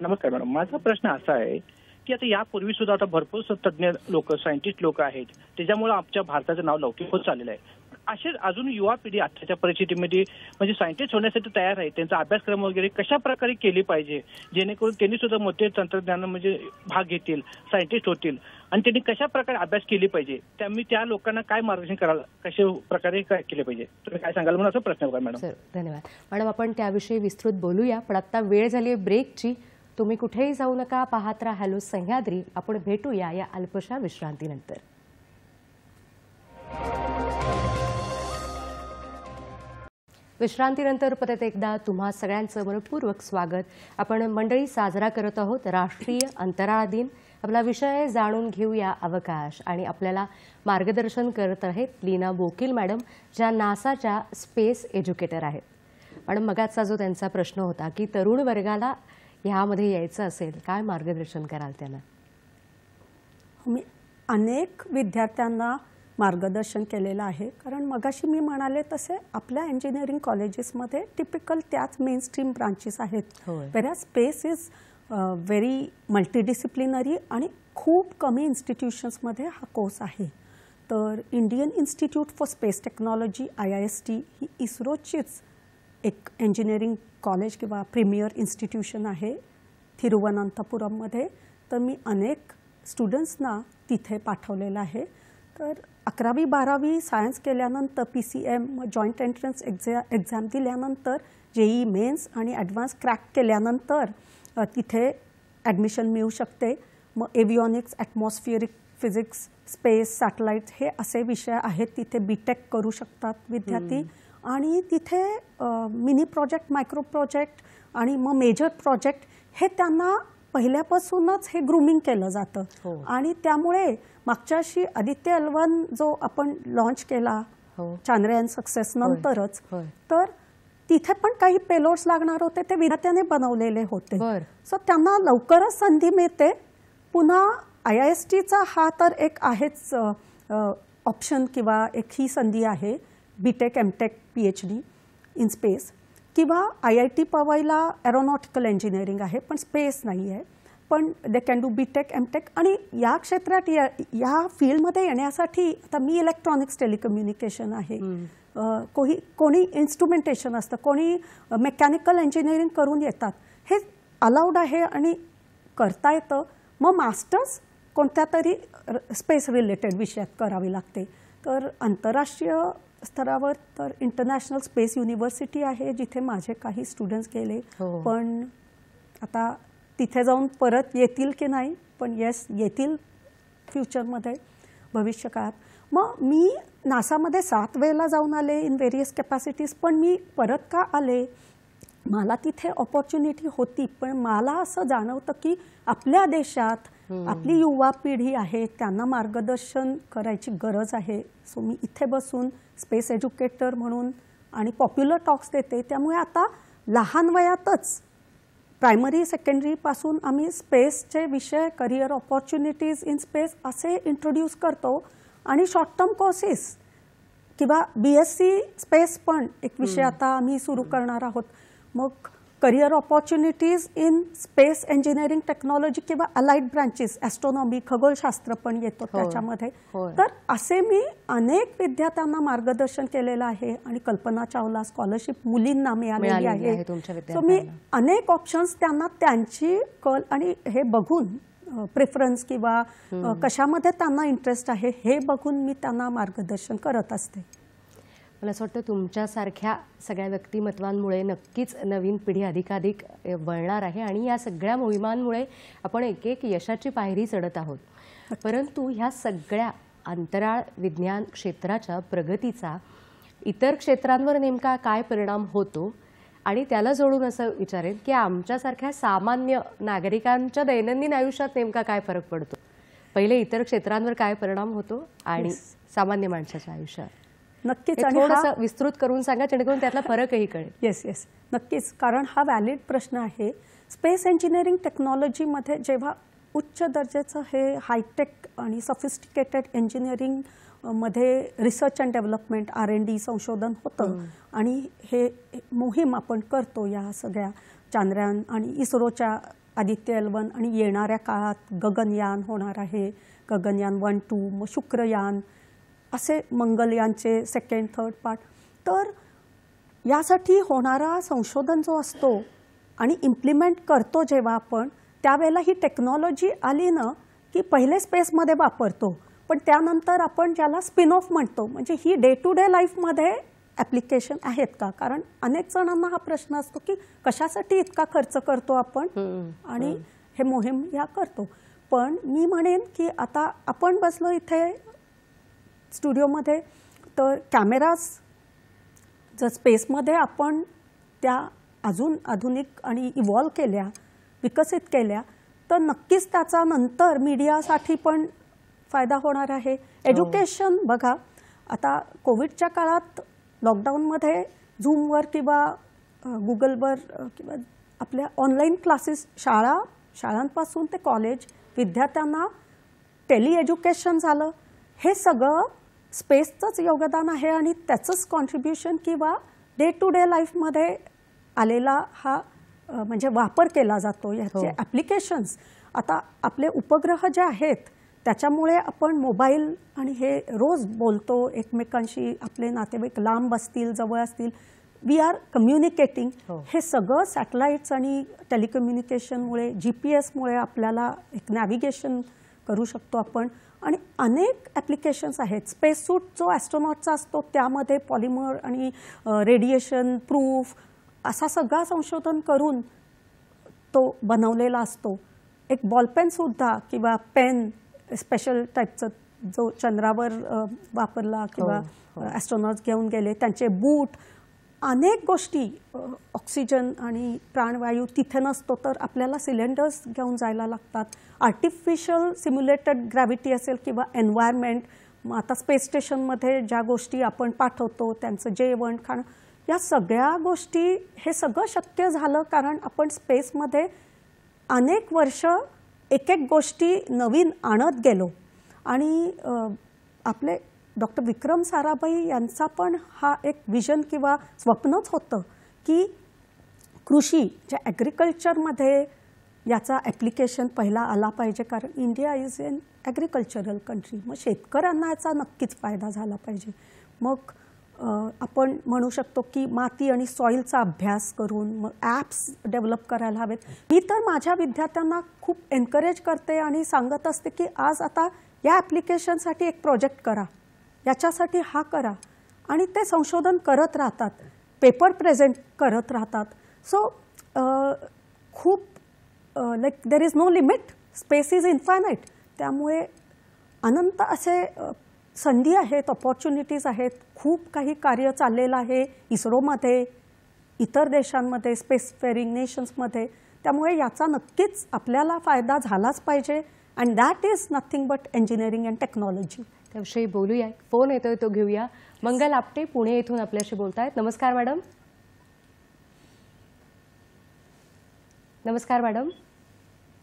नमस्कार मॅडम. माझा प्रश्न असा आहे की आता यापूर्वी सुद्धा आता भरपूर तज्ज्ञ लोक, सायंटिस्ट लोक आहेत, त्याच्यामुळे आमच्या भारताचं नाव लौकिक होत चाललेलं आहे. असे अजून युवा पिढी आताच्या परिस्थितीमध्ये म्हणजे सायंटिस्ट होण्यासाठी तयार आहे, त्यांचा अभ्यासक्रम वगैरे कशा प्रकारे केली पाहिजे जेणेकरून त्यांनी सुद्धा मोठे तंत्रज्ञान म्हणजे भाग घेतील, सायंटिस्ट होतील, आणि त्यांनी कशा प्रकारे अभ्यास केली पाहिजे, त्या लोकांना काय मार्गदर्शन करायला, कशा प्रकारे काय केले पाहिजे, तुम्ही काय सांगाल म्हणून असा प्रश्न होता मॅडम. सर धन्यवाद. मॅडम आपण त्याविषयी विस्तृत बोलूया, पण आता वेळ झाली ब्रेकची. तुम्ही कुठेही जाऊ नका, पाहत राहा हॅलो सह्याद्री. आपण भेटूया या अल्पशा विश्रांतीनंतर. विश्रांतीनंतर परत एकदा तुम्हा सगळ्यांचं मनपूर्वक स्वागत. आपण मंडळी साजरा करत आहोत राष्ट्रीय अंतराळ दिन. आपला विषय आहे जाणून घेऊया अवकाश, आणि आपल्याला मार्गदर्शन करत आहेत लीना बोकील मॅडम, ज्या नासाच्या स्पेस एज्युकेटर आहेत. मॅडम मगाचा जो त्यांचा प्रश्न होता की तरुण वर्गाला ह्यामध्ये यायचं असेल, काय मार्गदर्शन कराल त्यांना? मी अनेक विद्यार्थ्यांना मार्गदर्शन केलेलं आहे. कारण मगाशी मी म्हणाले तसे आपल्या इंजिनिअरिंग कॉलेजेसमध्ये टिपिकल त्याच मेनस्ट्रीम ब्रांचेस आहेत. Where space is very multidisciplinary आणि खूप कमी इन्स्टिट्यूशन्समध्ये हा कोर्स आहे. तर Indian Institute of Space Technology IIST ही इस्रोचीच एक इंजिनिअरिंग कॉलेज किंवा प्रीमियर इन्स्टिट्यूशन आहे थिरुवनंतपुरममध्ये. तर मी अनेक स्टुडंट्सना तिथे पाठवलेलं आहे. तर 11वी-12वी सायन्स केल्यानंतर PCM जॉईंट एंट्रन्स एक्झाम दिल्यानंतर JEE मेन्स आणि ॲडव्हान्स क्रॅक केल्यानंतर तिथे ॲडमिशन मिळू शकते. मग एव्हिओनिक्स, ॲटमॉस्फिअरिक फिजिक्स, स्पेस, सॅटेलाइट हे असे विषय आहेत. तिथे BTech करू शकतात विद्यार्थी. आणि तिथे मिनी प्रोजेक्ट, मायक्रो प्रोजेक्ट आणि मग मेजर प्रोजेक्ट हे त्यांना पहिल्यापासूनच हे ग्रूमिंग केलं जातं. आणि त्यामुळे मागच्या वर्षी आदित्य L1 जो आपण लॉन्च केला चांद्रयान सक्सेस नंतरच, तर तिथे पण काही पेलोड्स लागणार होते, ते विद्यार्थ्याने बनवलेले होते. सो त्यांना लवकरच संधी मिळते. पुन्हा IISTचा हा तर एक आहेच ऑप्शन किंवा एक ही संधी आहे. BTech, MTech, PhD in space किंवा IIT पवईला एरोनॉटिकल इंजिनिअरिंग आहे पण स्पेस नाही आहे. पण they can do BTech, MTech. आणि या क्षेत्रात या फील्डमध्ये येण्यासाठी आता मी इलेक्ट्रॉनिक्स टेलिकम्युनिकेशन आहे, कोणी इन्स्ट्रुमेंटेशन असतं, कोणी मेकॅनिकल इंजिनिअरिंग करून येतात. हे अलाउड आहे आणि करता येतं. मग मास्टर्स कोणत्या तरी स्पेस रिलेटेड विषयात करावी लागते. तर आंतरराष्ट्रीय स्तरावर तर इंटरनॅशनल स्पेस युनिव्हर्सिटी आहे जिथे माझे काही स्टुडंट्स गेले. पण आता तिथे जाऊन परत येतील की नाही, पण येस येतील फ्युचरमध्ये, भविष्यकाळात. मग मी नासामध्ये 7 वेळेला जाऊन आले इन व्हेरियस कॅपॅसिटीज. पण मी परत का आले, मला तिथे ऑपॉर्च्युनिटी होती, पण मला असं जाणवतं की आपल्या देशात आपली युवा पिढी आहे, त्यांना मार्गदर्शन करायची गरज आहे. सो मी इथे बसून स्पेस एज्युकेटर म्हणून आणि पॉप्युलर टॉक्स देते. त्यामुळे आता लहान वयातच प्रायमरी सेकंडरीपासून आम्ही स्पेसचे विषय, करिअर ऑपॉर्च्युनिटीज इन स्पेस असे इंट्रोड्यूस करतो. आणि शॉर्ट टर्म कोर्सेस किंवा BSc स्पेस पण एक विषय आता आम्ही सुरू करणार आहोत. मग career opportunities in space engineering technology किंवा अलाइड ब्रांचेस, ॲस्ट्रॉनॉमी, खगोलशास्त्र पण येतो त्याच्यामध्ये. तर असे मी अनेक विद्यार्थ्यांना मार्गदर्शन केलेलं आहे. आणि कल्पना चावला स्कॉलरशिप मुलींना मिळालेली आहे. सो मी अनेक ऑप्शन्स त्यांना त्यांची कल आणि हे बघून प्रेफरन्स किंवा कशामध्ये त्यांना इंटरेस्ट आहे हे बघून मी त्यांना मार्गदर्शन करत असते. मला असं वाटतं तुमच्यासारख्या सगळ्या व्यक्तिमत्वांमुळे नक्कीच नवीन पिढी अधिकाधिक वळणार आहे आणि या सगळ्या मोहिमांमुळे आपण एक एक यशाची पायरी चढत आहोत. परंतु ह्या सगळ्या अंतराळ विज्ञान क्षेत्राच्या प्रगतीचा इतर क्षेत्रांवर नेमका काय परिणाम होतो आणि त्याला जोडून असं विचारेन की आमच्यासारख्या सामान्य नागरिकांच्या दैनंदिन आयुष्यात नेमका काय फरक पडतो. पहिले इतर क्षेत्रांवर काय परिणाम होतो आणि सामान्य माणसाच्या आयुष्यात. नक्कीच. आणि थोडंसं विस्तृत करून सांगा जेणेकरून त्यातला फरकही कळेल. येस नक्कीच. कारण हा व्हॅलिड प्रश्न आहे. स्पेस इंजिनिअरिंग टेक्नॉलॉजीमध्ये जेव्हा उच्च दर्जाचं हे हायटेक आणि सफिस्टिकेटेड इंजिनिअरिंग मध्ये रिसर्च अँड डेव्हलपमेंट R&D संशोधन होतं आणि हे मोहीम आपण करतो, या सगळ्या चांद्रयान आणि इस्रोच्या आदित्य L1 आणि येणाऱ्या काळात गगनयान होणार आहे, गगनयान 1, 2, मग शुक्रयान असे मंगलयानचे सेकंड, थर्ड पार्ट. तर यासाठी होणारा संशोधन जो असतो आणि इम्प्लिमेंट करतो जेव्हा आपण, त्यावेळेला ही टेक्नॉलॉजी आली ना की पहिले स्पेसमध्ये वापरतो, पण त्यानंतर आपण ज्याला स्पिन ऑफ म्हणतो, म्हणजे ही डे टू डे लाईफमध्ये ॲप्लिकेशन आहेत का. कारण अनेक जणांना हा प्रश्न असतो की कशासाठी इतका खर्च करतो आपण आणि हे मोहीम या करतो. पण मी म्हणेन की आता आपण बसलो इथे स्टुडिओमध्ये, तर कॅमेराज जर स्पेसमध्ये आपण त्या अजून आधुनिक आणि इव्हॉल्व केल्या, विकसित केल्या, तर नक्कीच त्याचा नंतर मीडियासाठी पण फायदा होणार आहे. एज्युकेशन बघा, आता कोविडच्या काळात लॉकडाऊनमध्ये झूमवर किंवा गुगलवर किंवा आपल्या ऑनलाईन क्लासेस, शाळांपासून ते कॉलेज विद्यार्थ्यांना टेली एज्युकेशन झालं. हे सगळं स्पेसचंच योगदान आहे आणि त्याचंच कॉन्ट्रीब्युशन किंवा डे टू डे लाईफमध्ये आलेला हा म्हणजे वापर केला जातो. याचे ॲप्लिकेशन्स आता आपले उपग्रह जे आहेत त्याच्यामुळे आपण मोबाईल आणि हे रोज बोलतो एकमेकांशी, आपले नातेवाईक लांब असतील जवळ असतील, वी आर कम्युनिकेटिंग. हो. हे सगळं सॅटेलाइट्स आणि टेलिकम्युनिकेशनमुळे, GPS मुळे आपल्याला एक नॅव्हिगेशन करू शकतो आपण. आणि अनेक ॲप्लिकेशन्स आहेत. स्पेस सूट जो ॲस्ट्रॉनॉटचा असतो त्यामध्ये पॉलिमर आणि रेडिएशन प्रूफ असा सगळा संशोधन करून तो बनवलेला असतो. एक बॉलपेनसुद्धा किंवा पेन स्पेशल टाईपचं जो चंद्रावर वापरला किंवा ॲस्ट्रॉनॉट्स घेऊन गेले त्यांचे बूट, अनेक गोष्टी. ऑक्सिजन आणि प्राणवायू तिथे नसतो तर आपल्याला सिलेंडर्स घेऊन जायला लागतात. आर्टिफिशियल सिम्युलेटेड ग्रॅव्हिटी असेल किंवा एन्व्हायरमेंट. मग आता स्पेस स्टेशनमध्ये ज्या गोष्टी आपण पाठवतो त्यांचं जेवण खाणं, या सगळ्या गोष्टी, हे सगळं शक्य झालं कारण आपण स्पेसमध्ये अनेक वर्ष एक एक गोष्टी नवीन आणत गेलो. आणि आपले डॉक्टर विक्रम साराभाई यांचा पण हा एक विजन किंवा स्वप्नच होतं की कृषी जे ॲग्रिकल्चरमध्ये याचा ॲप्लिकेशन पहिला आला पाहिजे कारण India is an agricultural country. मग शेतकऱ्यांना याचा नक्कीच फायदा झाला पाहिजे. मग आपण म्हणू शकतो की माती आणि सॉईलचा अभ्यास करून मग ॲप्स डेव्हलप करायला हवेत. मी तर माझ्या विद्यार्थ्यांना खूप एनकरेज करते आणि सांगत असते की आज आता या ॲप्लिकेशनसाठी एक प्रोजेक्ट करा, याच्यासाठी हा करा. आणि ते संशोधन करत राहतात, पेपर प्रेझेंट करत राहतात. सो खूप like there is no limit, space is infinite. त्यामुळे अनंत असे संधी आहेत, ऑपॉर्च्युनिटीज आहेत. खूप काही कार्य चाललेलं आहे इस्रोमध्ये, इतर देशांमध्ये, स्पेसफेरिंग नेशन्समध्ये. त्यामुळे याचा नक्कीच आपल्याला फायदा झालाच पाहिजे. And that is nothing but engineering and technology. त्याविषयी बोलूया. फोन येतोय तो घेऊया. मंगल आपटे पुणे येथून आपल्याशी बोलतायत. नमस्कार मॅडम. नमस्कार मॅडम.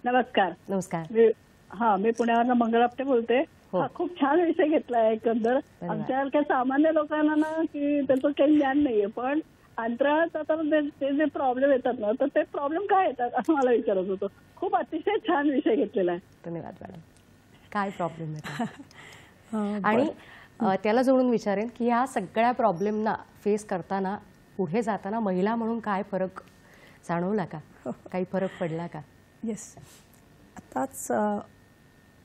नमस्कार. नमस्कार. मी पुण्यावरनं मंगल आपटे बोलते. हो. खूप छान विषय घेतलाय एकंदर. आमच्यासारख्या सामान्य लोकांना ना की त्याचं काही ज्ञान नाहीये, पण अंतराळात आता ते जे प्रॉब्लेम येतात ना, तर ते प्रॉब्लेम काय येतात असं मला विचारत होतं. खूप अतिशय छान विषय घेतलेला आहे. धन्यवाद मॅडम. काय प्रॉब्लेम येतात आणि त्याला जोडून विचारेन की ह्या सगळ्या प्रॉब्लेमना फेस करताना पुढे जाताना महिला म्हणून काय फरक जाणवला का, काही फरक पडला का? येस. आताच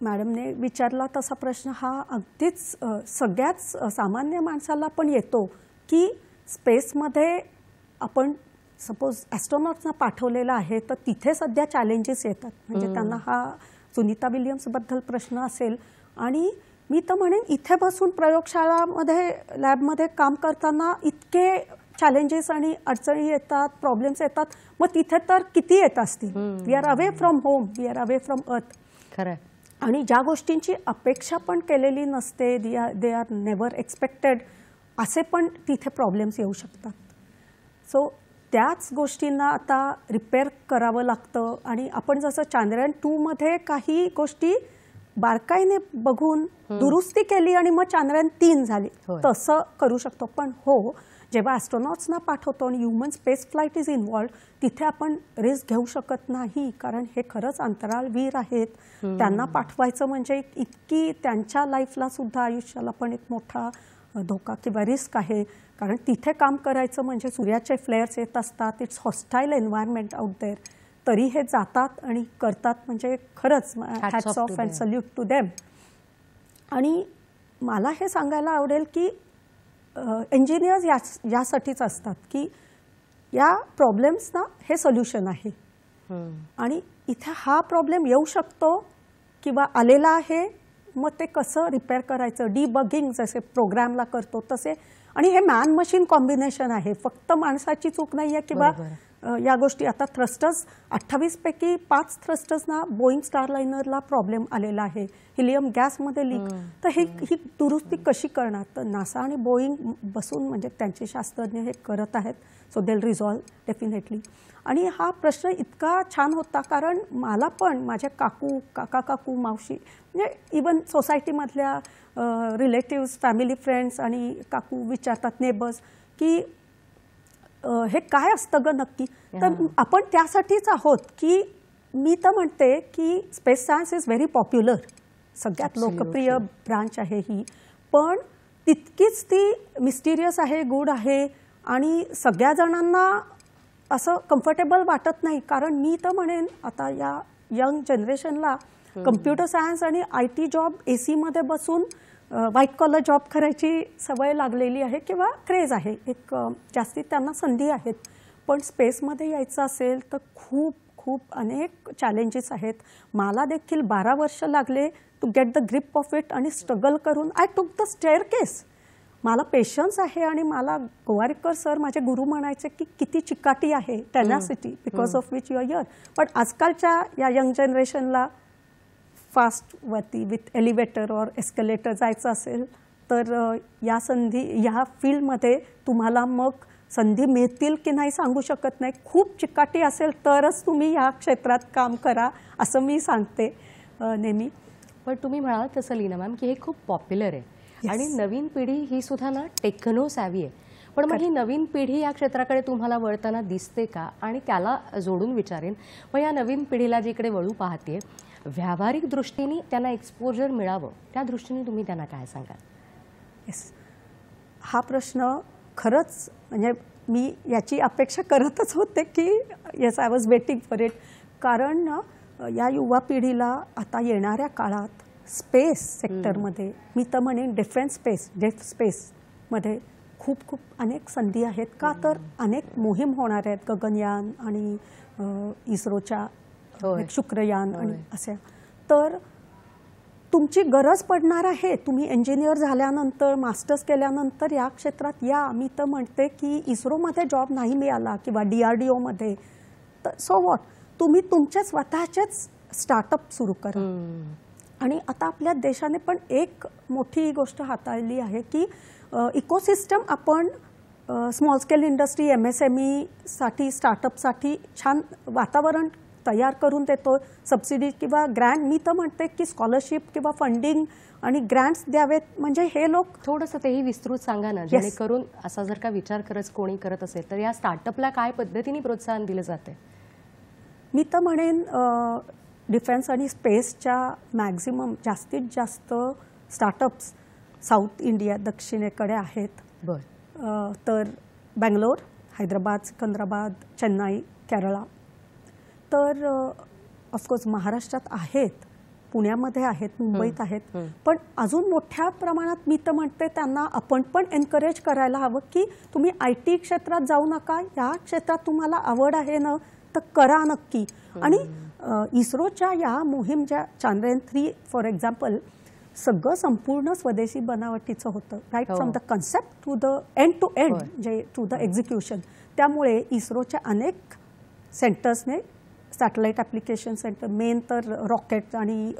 मॅडमने विचारला तसा प्रश्न हा अगदीच सगळ्याच सामान्य माणसाला पण येतो की स्पेसमध्ये आपण सपोज ॲस्ट्रॉनॉट्सना पाठवलेलं आहे तर तिथे सध्या चॅलेंजेस येतात. म्हणजे त्यांना हा सुनीता विलियम्सबद्दल प्रश्न असेल. आणि मी तर म्हणेन इथे बसून प्रयोगशाळामध्ये लॅबमध्ये काम करताना इतके चॅलेंजेस आणि अडचणी येतात, प्रॉब्लेम्स येतात. मग तिथे तर किती येत असतील. We are away from home, we are away from Earth. खरं. आणि ज्या गोष्टींची अपेक्षा पण केलेली नसते, दे आर नेव्हर एक्सपेक्टेड, असे पण तिथे प्रॉब्लेम्स येऊ शकतात. सो त्याच गोष्टींना आता रिपेअर करावं लागतं. आणि आपण जसं चांद्रयान 2 मध्ये काही गोष्टी बारकाईने बघून दुरुस्ती केली आणि मग चांद्रयान 3 झाली, तसं करू शकतो. पण हो, जेव्हा ॲस्ट्रॉनॉट्सना पाठवतो आणि human space flight is involved, तिथे आपण रिस्क घेऊ शकत नाही. कारण हे खरंच अंतराळवीर आहेत. त्यांना पाठवायचं म्हणजे इतकी त्यांच्या लाईफला सुद्धा, आयुष्याला पण एक मोठा धोका किंवा रिस्क आहे. कारण तिथे काम करायचं म्हणजे सूर्याचे फ्लेअर्स येत असतात, it's hostile environment out there. तरी हे जातात आणि करतात म्हणजे खरंच hats off and salute to them. आणि मला हे सांगायला आवडेल की इंजिनियर्स यासाठीच असतात की या प्रॉब्लेम्सना हे सोल्युशन आहे. आणि इथे हा प्रॉब्लेम येऊ शकतो किंवा आलेला आहे, मग ते कसं रिपेअर करायचं, डिबगिंग जसे प्रोग्रामला करतो तसे. आणि हे मॅन मशीन कॉम्बिनेशन आहे, फक्त माणसाची चूक नाही आहे किंवा या गोष्टी. आता थ्रस्टर्स 28 पैकी 5 थ्रस्टर्सना बोईंग स्टारलाइनरला प्रॉब्लेम आलेला आहे, हिलियम गॅसमध्ये लीक. तर ही दुरुस्ती कशी करणार? तर नासा आणि बोईंग बसून म्हणजे त्यांचे शास्त्रज्ञ हे करत आहेत. So they will resolve definitely. आणि हा प्रश्न इतका छान होता कारण मला पण माझ्या काकू मावशी म्हणजे इवन सोसायटीमधल्या रिलेटिव्स, फॅमिली, फ्रेंड्स आणि काकू विचारतात, नेबर्स, की हे काय असतं ग नक्की. तर आपण त्यासाठीच आहोत की मी तर म्हणते की space science is very popular, सगळ्यात लोकप्रिय ब्रांच आहे ही, पण तितकीच ती मिस्टिरियस आहे, गुड आहे. आणि सगळ्या जणांना असं कम्फर्टेबल वाटत नाही. कारण मी तर म्हणेन आता या यंग जनरेशनला कम्प्युटर सायन्स आणि IT जॉब AC मध्ये बसून व्हाईट कॉलर जॉब करायची सवय लागलेली आहे किंवा क्रेज आहे, एक जास्तीत त्यांना संधी आहेत. पण स्पेसमध्ये यायचं असेल तर खूप खूप अनेक चॅलेंजेस आहेत. मला देखील 12 वर्ष लागले to get the grip of it आणि स्ट्रगल करून आय टूक द स्टेअरकेस. मला पेशन्स आहे आणि मला गोवारीकर सर माझे गुरु म्हणायचे की किती चिकाटी आहे, tenacity, because of which you are here. पण आजकालच्या या यंग जनरेशनला फास्टवरती विथ एलिव्हेटर और एस्केलेटर जायचं असेल तर या संधी या फील्डमध्ये तुम्हाला मग संधी मिळतील की नाही सांगू शकत नाही. खूप चिकाटी असेल तरच तुम्ही या क्षेत्रात काम करा असं मी सांगते नेहमी. पण तुम्ही म्हणाल तसं लीना मॅम की हे खूप पॉप्युलर आहे आणि नवीन पिढी ही सुद्धा ना टेक्नो सॅव्ही आहे. पण मग ही नवीन पिढी या क्षेत्राकडे तुम्हाला वळताना दिसते का? आणि त्याला जोडून विचारेन, मग या नवीन पिढीला जिकडे वळू पाहते व्यावहारिक दृष्टीने त्यांना एक्सपोजर मिळावं त्या दृष्टीने तुम्ही त्यांना काय सांगाल? येस, हा प्रश्न खरंच म्हणजे मी याची अपेक्षा करतच होते की yes I was waiting for it. कारण या युवा पिढीला आता येणाऱ्या काळात स्पेस सेक्टरमध्ये मी तर म्हणेन डिफेन्स स्पेसमध्ये खूप खूप अनेक संधी आहेत. का तर अनेक मोहीम होणार आहेत, गगनयान आणि इस्रोच्या शुक्रयान आणि अशा. तर तुमची गरज पडणार आहे. तुम्ही इंजिनियर झाल्यानंतर मास्टर्स केल्यानंतर या क्षेत्रात या. मी तर म्हणते की इस्रोमध्ये जॉब नाही मिळाला किंवा DRDOमध्ये तर सो वॉट, तुम्ही तुमचे स्वतःचेच स्टार्टअप सुरू करा. आणि आता आपल्या देशाने पण एक मोठी गोष्ट हाताळली आहे की इकोसिस्टम आपण स्मॉल स्केल इंडस्ट्री MSME साठी स्टार्टअपसाठी छान वातावरण तयार करून देतो. सबसिडी किंवा ग्रँट, मी तर म्हणते की स्कॉलरशिप किंवा फंडिंग आणि ग्रँट्स द्यावेत. म्हणजे हे लोक थोडंसं तेही विस्तृत सांगा ना, जेणेकरून असा जर का विचार कोणी करत असेल तर या स्टार्टअपला काय पद्धतीने प्रोत्साहन दिलं जाते? मी तर म्हणेन डिफेन्स आणि स्पेसच्या मॅक्झिमम जास्तीत जास्त स्टार्टअप्स साऊथ इंडिया दक्षिणेकडे आहेत. तर बँगलोर, हैदराबाद, सिकंदराबाद, चेन्नई, केरळा. तर ऑफकोर्स महाराष्ट्रात आहेत, पुण्यामध्ये आहेत, मुंबईत आहेत. पण अजून मोठ्या प्रमाणात मी तर म्हणते त्यांना आपण पण एनकरेज करायला हवं की तुम्ही IT क्षेत्रात जाऊ नका. या क्षेत्रात तुम्हाला आवड आहे ना तर करा नक्की. आणि इस्रोच्या या मोहीम ज्या चांद्रयान-3 फॉर एक्झाम्पल सगळं संपूर्ण स्वदेशी बनावटीचं होतं, right from the concept to the end to end, म्हणजे टू द एक्झिक्युशन. त्यामुळे इस्रोच्या अनेक सेंटर्सने सॅटेलाईट ॲप्लिकेशन सेंटर, मेन तर रॉकेट आणि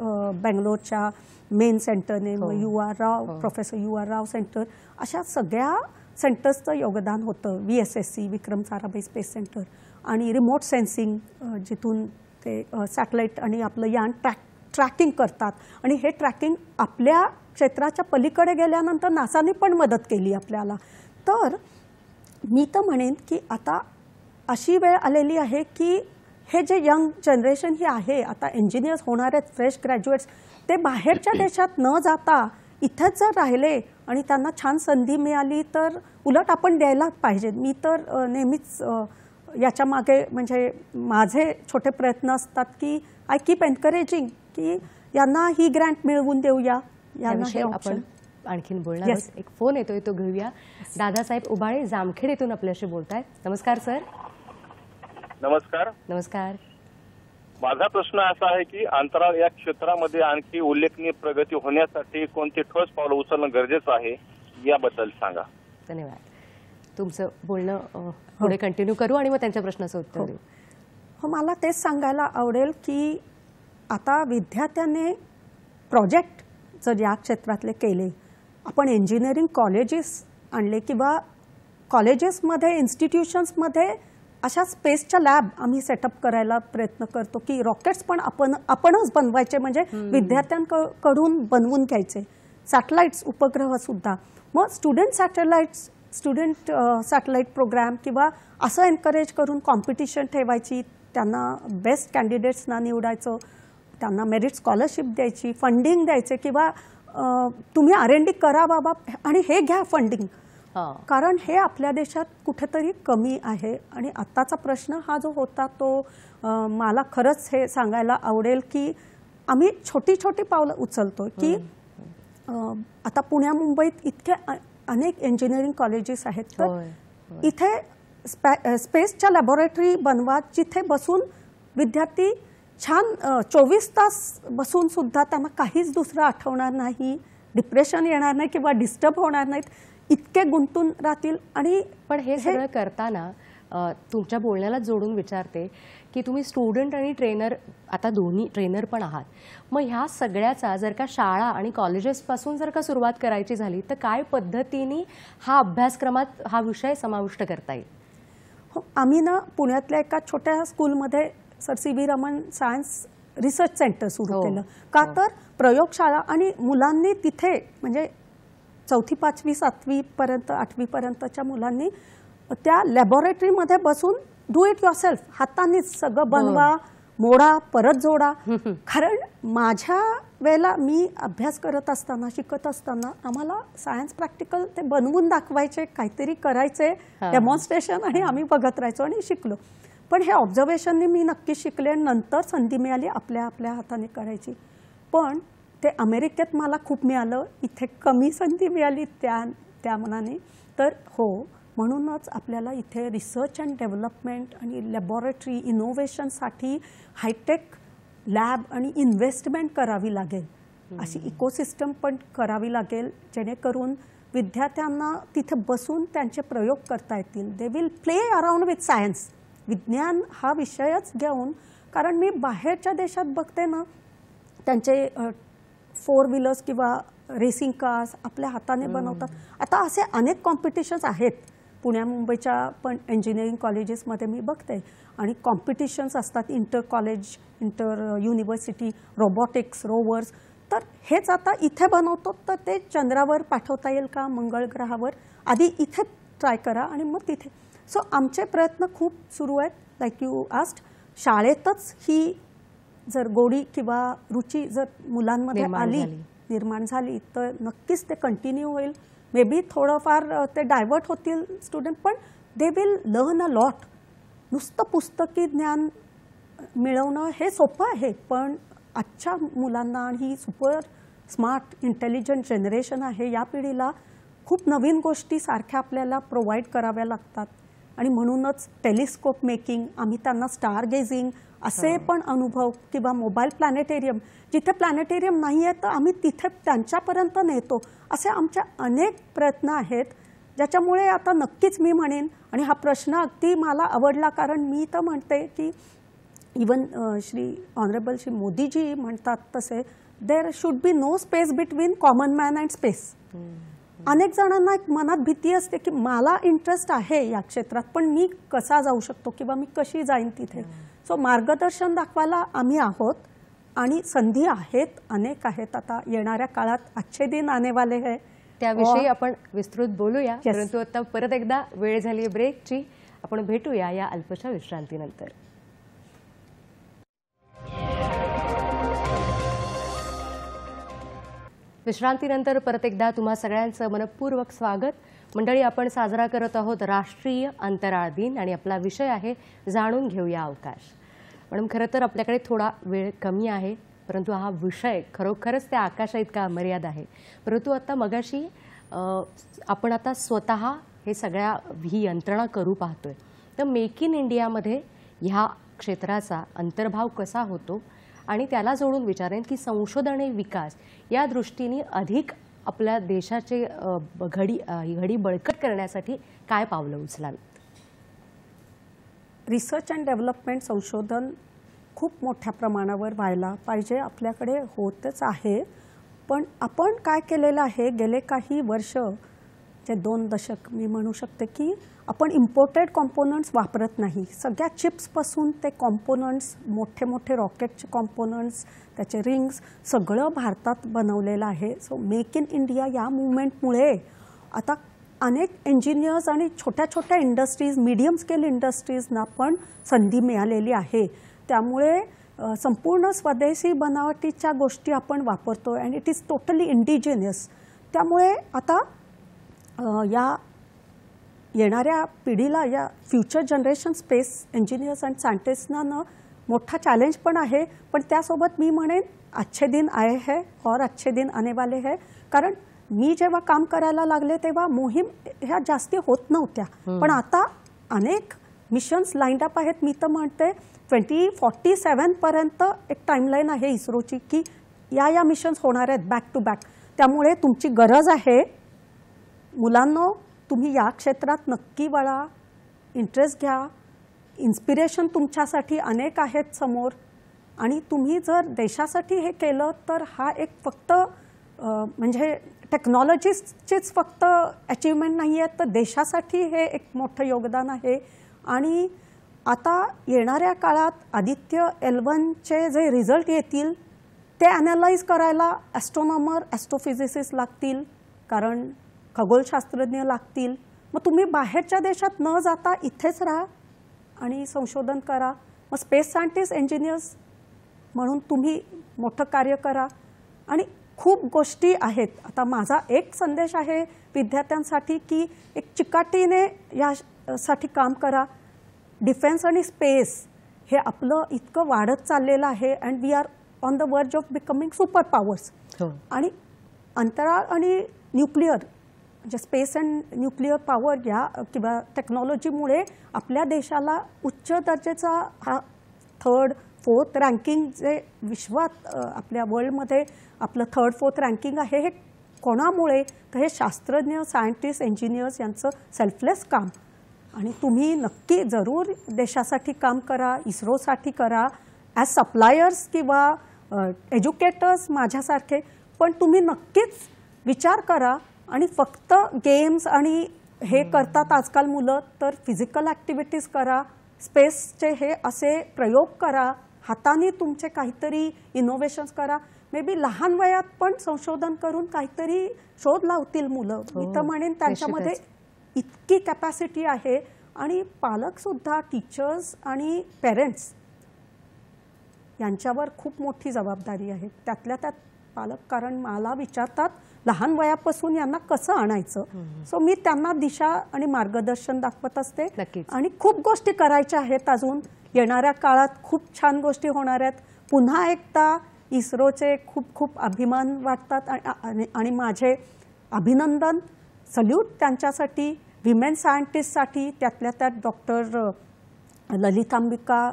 बँगलोरच्या मेन सेंटरने UR Rao, professor UR Rao centre, अशा सगळ्या सेंटर्सचं योगदान होतं. VSSC Vikram Sarabhai space centre आणि रिमोट सेन्सिंग जिथून ते सॅटेलाईट आणि आपलं यान ट्रॅकिंग करतात. आणि हे ट्रॅकिंग आपल्या क्षेत्राच्या पलीकडे गेल्यानंतर नासाने पण मदत केली आपल्याला. तर मी तर म्हणेन की आता अशी वेळ आलेली आहे की हे जे यंग जनरेशन ही आहे, आता इंजिनियर्स होणार आहेत, फ्रेश ग्रॅज्युएट्स, ते बाहेरच्या देशात न जाता इथेच जर राहिले आणि त्यांना छान संधी मिळाली तर उलट आपण द्यायला पाहिजे. मी तर नेहमीच याच्या मागे म्हणजे माझे छोटे प्रयत्न असतात की आय कीप एनकरेजिंग की यांना ही ग्रँट मिळवून देऊया, यांना हे ऑप्शन. आणखीन बोलणार आहोत. एक फोन येतोय, तो घेऊया. दादासाहेब उबाळे जामखेड येथून आपल्याशी बोलतायत. नमस्कार सर. नमस्कार. नमस्कार. माझा प्रश्न असा आहे की अंतराळ या क्षेत्रामध्ये आणखी उल्लेखनीय प्रगती होण्यासाठी कोणते ठोस पावलं उचलणं गरजेचं आहे याबद्दल सांगा. धन्यवाद. तुमचं बोलणं पुढे कंटिन्यू करू आणि मग त्यांच्या प्रश्नाचं उत्तर देऊ. हो, मला तेच सांगायला आवडेल की आता विद्यार्थ्यांनी प्रोजेक्ट जर या क्षेत्रातले केले, आपण इंजिनिअरिंग कॉलेजेस आणले किंवा कॉलेजेसमध्ये इन्स्टिट्यूशन्समध्ये अशा स्पेसच्या लॅब आम्ही सेटअप करायला प्रयत्न करतो की रॉकेट्स पण आपणच बनवायचे, म्हणजे विद्यार्थ्यांकडून बनवून घ्यायचे. सॅटेलाइट्स, उपग्रह सुद्धा. मग स्टुडंट सॅटेलाइट प्रोग्राम किंवा असं एनकरेज करून कॉम्पिटिशन ठेवायची, त्यांना बेस्ट कॅन्डिडेट्सना निवडायचं, त्यांना मेरिट स्कॉलरशिप द्यायची, फंडिंग द्यायचे किंवा तुम्ही R&D करा बाबा आणि हे घ्या फंडिंग. हां. कारण हे आपल्या देशात कुठेतरी कमी आहे. आणि आत्ताचा प्रश्न हा जो होता तो मला खरंच हे सांगायला आवडेल की आम्ही छोटी छोटी पावलं उचलतो की आता पुण्या मुंबईत इतके अनेक इंजिनिअरिंग कॉलेजेस आहेत, तर होय, इथे स्पेसच्या लॅबोरेटरी बनवा जिथे बसून विद्यार्थी छान 24 तास बसून सुद्धा त्यांना काहीच दुसरं आठवणार नाही, डिप्रेशन येणार नाही किंवा डिस्टर्ब होणार नाहीत, इतके गुंतून राहतील. आणि पण हे सगळं करताना तुमच्या बोलण्याला जोडून विचारते की तुम्ही स्टुडंट आणि ट्रेनर, आता दोन्ही ट्रेनर पण आहात, मग ह्या सगळ्याचा जर का शाळा आणि कॉलेजेसपासून जर का सुरुवात करायची झाली तर काय पद्धतीने हा अभ्यासक्रमात हा विषय समाविष्ट करता येईल? हो, आम्ही ना पुण्यातल्या एका छोट्या स्कूलमध्ये sir C V. Raman science research centre सुरू केलं. का तर प्रयोगशाळा आणि मुलांनी तिथे म्हणजे 4वी 5वी 7वी पर्यंत 8वी पर्यंतच्या मुलांनी त्या लॅबोरेटरीमध्ये बसून डू इट युअरसेल्फ, हातानेच सगळं बनवा, मोडा, परत जोडा. कारण माझ्या वेळेला मी अभ्यास करत असताना, शिकत असताना आम्हाला सायन्स प्रॅक्टिकल ते बनवून दाखवायचे, काहीतरी करायचे डेमॉन्स्ट्रेशन, आणि आम्ही बघत राहायचो आणि शिकलो. पण हे ऑब्झर्वेशननी मी नक्की शिकले. नंतर संधी मिळाली आपल्या आपल्या हाताने करायची. पण ते अमेरिकेत मला खूप मिळालं, इथे कमी संधी मिळाली त्या मनाने. तर हो, म्हणूनच आपल्याला इथे रिसर्च अँड डेव्हलपमेंट आणि लॅबोरेटरी इनोव्हेशनसाठी हायटेक लॅब आणि इन्व्हेस्टमेंट करावी लागेल. अशी इकोसिस्टम पण करावी लागेल जेणेकरून विद्यार्थ्यांना तिथे बसून त्यांचे प्रयोग करता येतील. They will play around with science. विज्ञान हा विषयच घेऊन, कारण मी बाहेरच्या देशात बघते ना, त्यांचे 4 व्हीलर्स किंवा रेसिंग कार्स आपल्या हाताने बनवतात. आता असे अनेक कॉम्पिटिशन्स आहेत पुण्या मुंबईच्या पण इंजिनिअरिंग कॉलेजेसमध्ये मी बघते. आणि कॉम्पिटिशन्स असतात inter college, inter university, robotics, rovers. तर हेच आता इथे बनवतो तर ते चंद्रावर पाठवता येईल का, मंगळ ग्रहावर, आधी इथे ट्राय करा आणि मग तिथे. सो आमचे प्रयत्न खूप सुरू आहेत. लाईक यू आस्क्ड, शाळेतच ही जर गोडी किंवा रुची जर मुलांमध्ये निर्माण झाली तर नक्कीच ते कंटिन्यू होईल. मे बी थोडंफार ते डायव्हर्ट होतील स्टुडंट, पण they will learn a lot. नुसतं पुस्तकी ज्ञान मिळवणं हे सोपं आहे, पण आजच्या मुलांना, ही सुपर स्मार्ट इंटेलिजंट जनरेशन आहे, या पिढीला खूप नवीन गोष्टी सारख्या आपल्याला प्रोव्हाइड कराव्या लागतात. आणि म्हणूनच टेलिस्कोप मेकिंग, आम्ही त्यांना स्टार गेझिंग असे पण अनुभव, किंवा मोबाईल प्लॅनेटेरियम, जिथे प्लॅनेटेरियम नाही आहे तर आम्ही तिथे त्यांच्यापर्यंत नेतो. असे आमचे अनेक प्रयत्न आहेत ज्याच्यामुळे आता नक्कीच मी म्हणेन. आणि हा प्रश्न अगदी मला आवडला, कारण मी तर म्हणते की इवन श्री ऑनरेबल श्री मोदीजी म्हणतात तसे, there should be no space between common man and space. अनेक जणांना एक मनात भीती असते की मला इंटरेस्ट आहे या क्षेत्रात, पण मी कसा जाऊ शकतो किंवा मी कशी जाईन तिथे. सो मार्गदर्शन दाखवायला आम्ही आहोत आणि संधी आहेत, अनेक आहेत. आता येणाऱ्या काळात अच्छे दिन आने वाले है, त्याविषयी आपण विस्तृत बोलूया. परंतु आता परत एकदा वेळ झाली ब्रेकची. आपण भेटूया या अल्पशा विश्रांतीनंतर. विश्रांतीनंतर परत एकदा तुम्हा सगळ्यांचं मनपूर्वक स्वागत. मंडळी, आपण साजरा करत आहोत राष्ट्रीय अंतराळ दिन आणि आपला विषय आहे जाणून घेऊया अवकाश. मॅडम, खरं तर आपल्याकडे थोडा वेळ कमी आहे, परंतु हा विषय खरोखरच त्या आकाशा इतका अमर्याद आहे. परंतु आता मगाशी आपण आता स्वतः हे सगळ्या ही यंत्रणा करू पाहतोय, तर मेक इन इंडियामध्ये ह्या क्षेत्राचा अंतर्भाव कसा होतो, आणि त्याला जोडून विचारेन की संशोधन आणि विकास या दृष्टीने अधिक आपल्या देशाचे घडी बळकट करण्यासाठी काय पावलं उचलावीत? रिसर्च अँड डेव्हलपमेंट, संशोधन खूप मोठ्या प्रमाणावर व्हायला पाहिजे. आपल्याकडे होतच आहे, पण आपण काय केलेलं आहे गेले काही वर्ष, जे 2 दशक मी म्हणू शकते, की आपण इम्पोर्टेड कॉम्पोनंट्स वापरत नाही. सगळ्या चिप्सपासून ते कॉम्पोनंट्स, मोठे मोठे रॉकेटचे कॉम्पोनंट्स, त्याचे रिंग्स, सगळं भारतात बनवलेलं आहे. सो मेक इन इंडिया या मुवमेंटमुळे आता अनेक इंजिनियर्स आणि छोट्या छोट्या इंडस्ट्रीज, मीडियम स्केल इंडस्ट्रीजना पण संधी मिळालेली आहे. त्यामुळे संपूर्ण स्वदेशी बनावटीच्या गोष्टी आपण वापरतो and it is totally indigenous. त्यामुळे आता या येणाऱ्या पिढीला, या future generation space engineers and सायंटिस्टना मोठा चॅलेंज पण आहे, पण त्यासोबत मी म्हणेन अच्छे दिन आए है और अच्छे दिन आने वाले है. कारण मी जेव्हा काम करायला लागले तेव्हा मोहीम ह्या जास्ती होत नव्हत्या, पण आता अनेक मिशन्स लाईन अप आहेत. मी तर म्हणते 2047 पर्यंत एक टाइमलाईन आहे इस्रोची की या मिशन्स होणार आहेत बॅक टू बॅक. त्यामुळे तुमची गरज आहे मुलांनो, तुम्ही या क्षेत्रात नक्की वळा, इंटरेस्ट घ्या. इन्स्पिरेशन तुमच्यासाठी अनेक आहेत समोर, आणि तुम्ही जर देशासाठी हे केलं तर हा एक फक्त म्हणजे टेक्नॉलॉजीचीच फक्त अचीवमेंट नाही आहे, तर देशासाठी हे एक मोठं योगदान आहे. आणि आता येणाऱ्या काळात आदित्य L1चे जे रिझल्ट येतील ते ॲनालाइज करायला ॲस्ट्रॉनॉमर, ॲस्ट्रोफिजिसिस्ट लागतील, कारण खगोलशास्त्रज्ञ लागतील. मग तुम्ही बाहेरच्या देशात न जाता इथेच राहा आणि संशोधन करा. मग स्पेस सायंटिस्ट, इंजिनियर्स म्हणून तुम्ही मोठं कार्य करा. आणि खूप गोष्टी आहेत. आता माझा एक संदेश आहे विद्यार्थ्यांसाठी की एक चिकाटीने यासाठी काम करा. डिफेन्स आणि स्पेस हे आपलं इतकं वाढत चाललेलं आहे, and we are on the verge of becoming super powers. आणि अंतराळ आणि न्यूक्लिअर म्हणजे स्पेस अँड न्यूक्लिअर पॉवर या किंवा टेक्नॉलॉजीमुळे आपल्या देशाला उच्च दर्जाचा हा 3rd, 4th रँकिंग जे विश्वात आपल्या वर्ल्डमध्ये आपलं 3rd, 4th रँकिंग आहे, हे कोणामुळे? तर हे शास्त्रज्ञ, सायंटिस्ट, इंजिनियर्स यांचं सेल्फलेस काम. आणि तुम्ही नक्की जरूर देशासाठी काम करा, इस्रोसाठी करा, ॲज सप्लायर्स किंवा एज्युकेटर्स माझ्यासारखे. पण तुम्ही नक्कीच विचार करा. आणि फक्त गेम्स आणि हे करतात आजकाल मुलं, तर फिजिकल ॲक्टिव्हिटीज करा, स्पेसचे हे असे प्रयोग करा, हाताने तुमचे काहीतरी इनोव्हेशन्स करा. मे बी लहान वयात पण संशोधन करून काहीतरी शोध लावतील मुलं. मी तर म्हणेन त्यांच्यामध्ये इतकी कॅपॅसिटी आहे. आणि पालकसुद्धा, टीचर्स आणि पेरेंट्स यांच्यावर खूप मोठी जबाबदारी आहे. त्यातल्या त्यात पालक, कारण मला विचारतात लहान वयापासून यांना कसं आणायचं. सो मी त्यांना दिशा आणि मार्गदर्शन दाखवत असते. आणि खूप गोष्टी करायच्या आहेत अजून. येणाऱ्या काळात खूप छान गोष्टी होणार आहेत. पुन्हा एकदा इस्रोचे खूप खूप अभिमान वाटतात आणि माझे अभिनंदन, सल्यूट त्यांच्यासाठी, विमेन सायंटिस्टसाठी. त्यातल्या त्यात डॉक्टर ललितांबिका,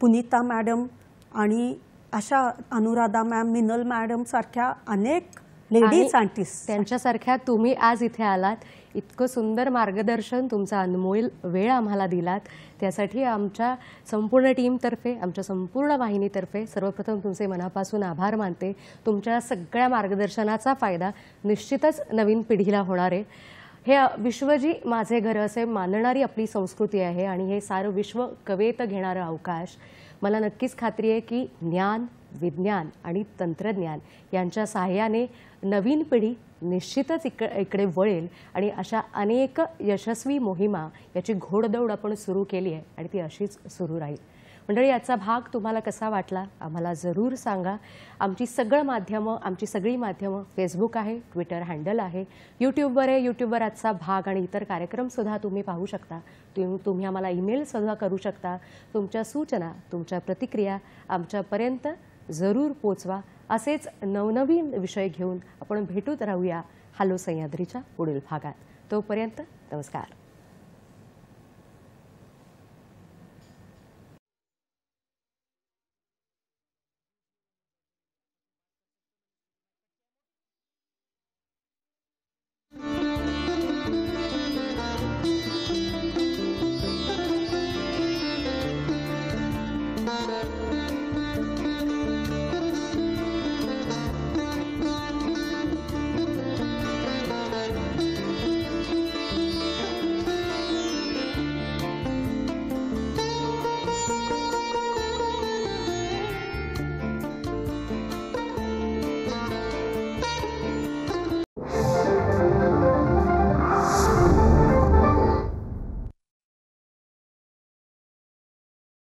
पुनीता मॅडम आणि अशा अनुराधा मॅम, मिनल मॅडम सारख्या अनेक लेडी सायंटिस्ट. त्यांच्यासारख्या तुम्ही आज इथे आलात, इतकं सुंदर मार्गदर्शन, तुमचा अनमोल वेळ आम्हाला दिलात, त्यासाठी आमच्या संपूर्ण टीमतर्फे, आमच्या संपूर्ण वाहिनीतर्फे सर्वप्रथम तुमचे मनापासून आभार मानते. तुमच्या सगळ्या मार्गदर्शनाचा फायदा निश्चितच नवीन पिढीला होणार आहे. हे विश्वजी माझे घर असे मानणारी आपली संस्कृती आहे, आणि हे सारं विश्व कवेत घेणारं अवकाश. मला नक्कीच खात्री आहे की ज्ञान, विज्ञान आणि तंत्रज्ञान यांच्या सहाय्याने नवीन पिढी निश्चितच इकडे वळेल, आणि अशा अनेक यशस्वी मोहिमा याची घोडदौड आपण सुरू केली आहे, आणि ती अशीच सुरू राहील. मंडळी, याचा भाग तुम्हाला कसा वाटला आम्हाला जरूर सांगा. आमची सगळी माध्यमं फेसबुक आहे, ट्विटर हँडल आहे, यूट्यूबवर आहे. यूट्यूबवर आजचा भाग आणि इतर कार्यक्रमसुद्धा तुम्ही पाहू शकता. तुम्ही आम्हाला ईमेलसुद्धा करू शकता. तुमच्या सूचना, तुमच्या प्रतिक्रिया आमच्यापर्यंत जरूर पोचवा. असेच नवनवीन विषय घेऊन आपण भेटूत राहूया हॅलो सह्याद्रीच्या पुढील भागात. तोपर्यंत नमस्कार.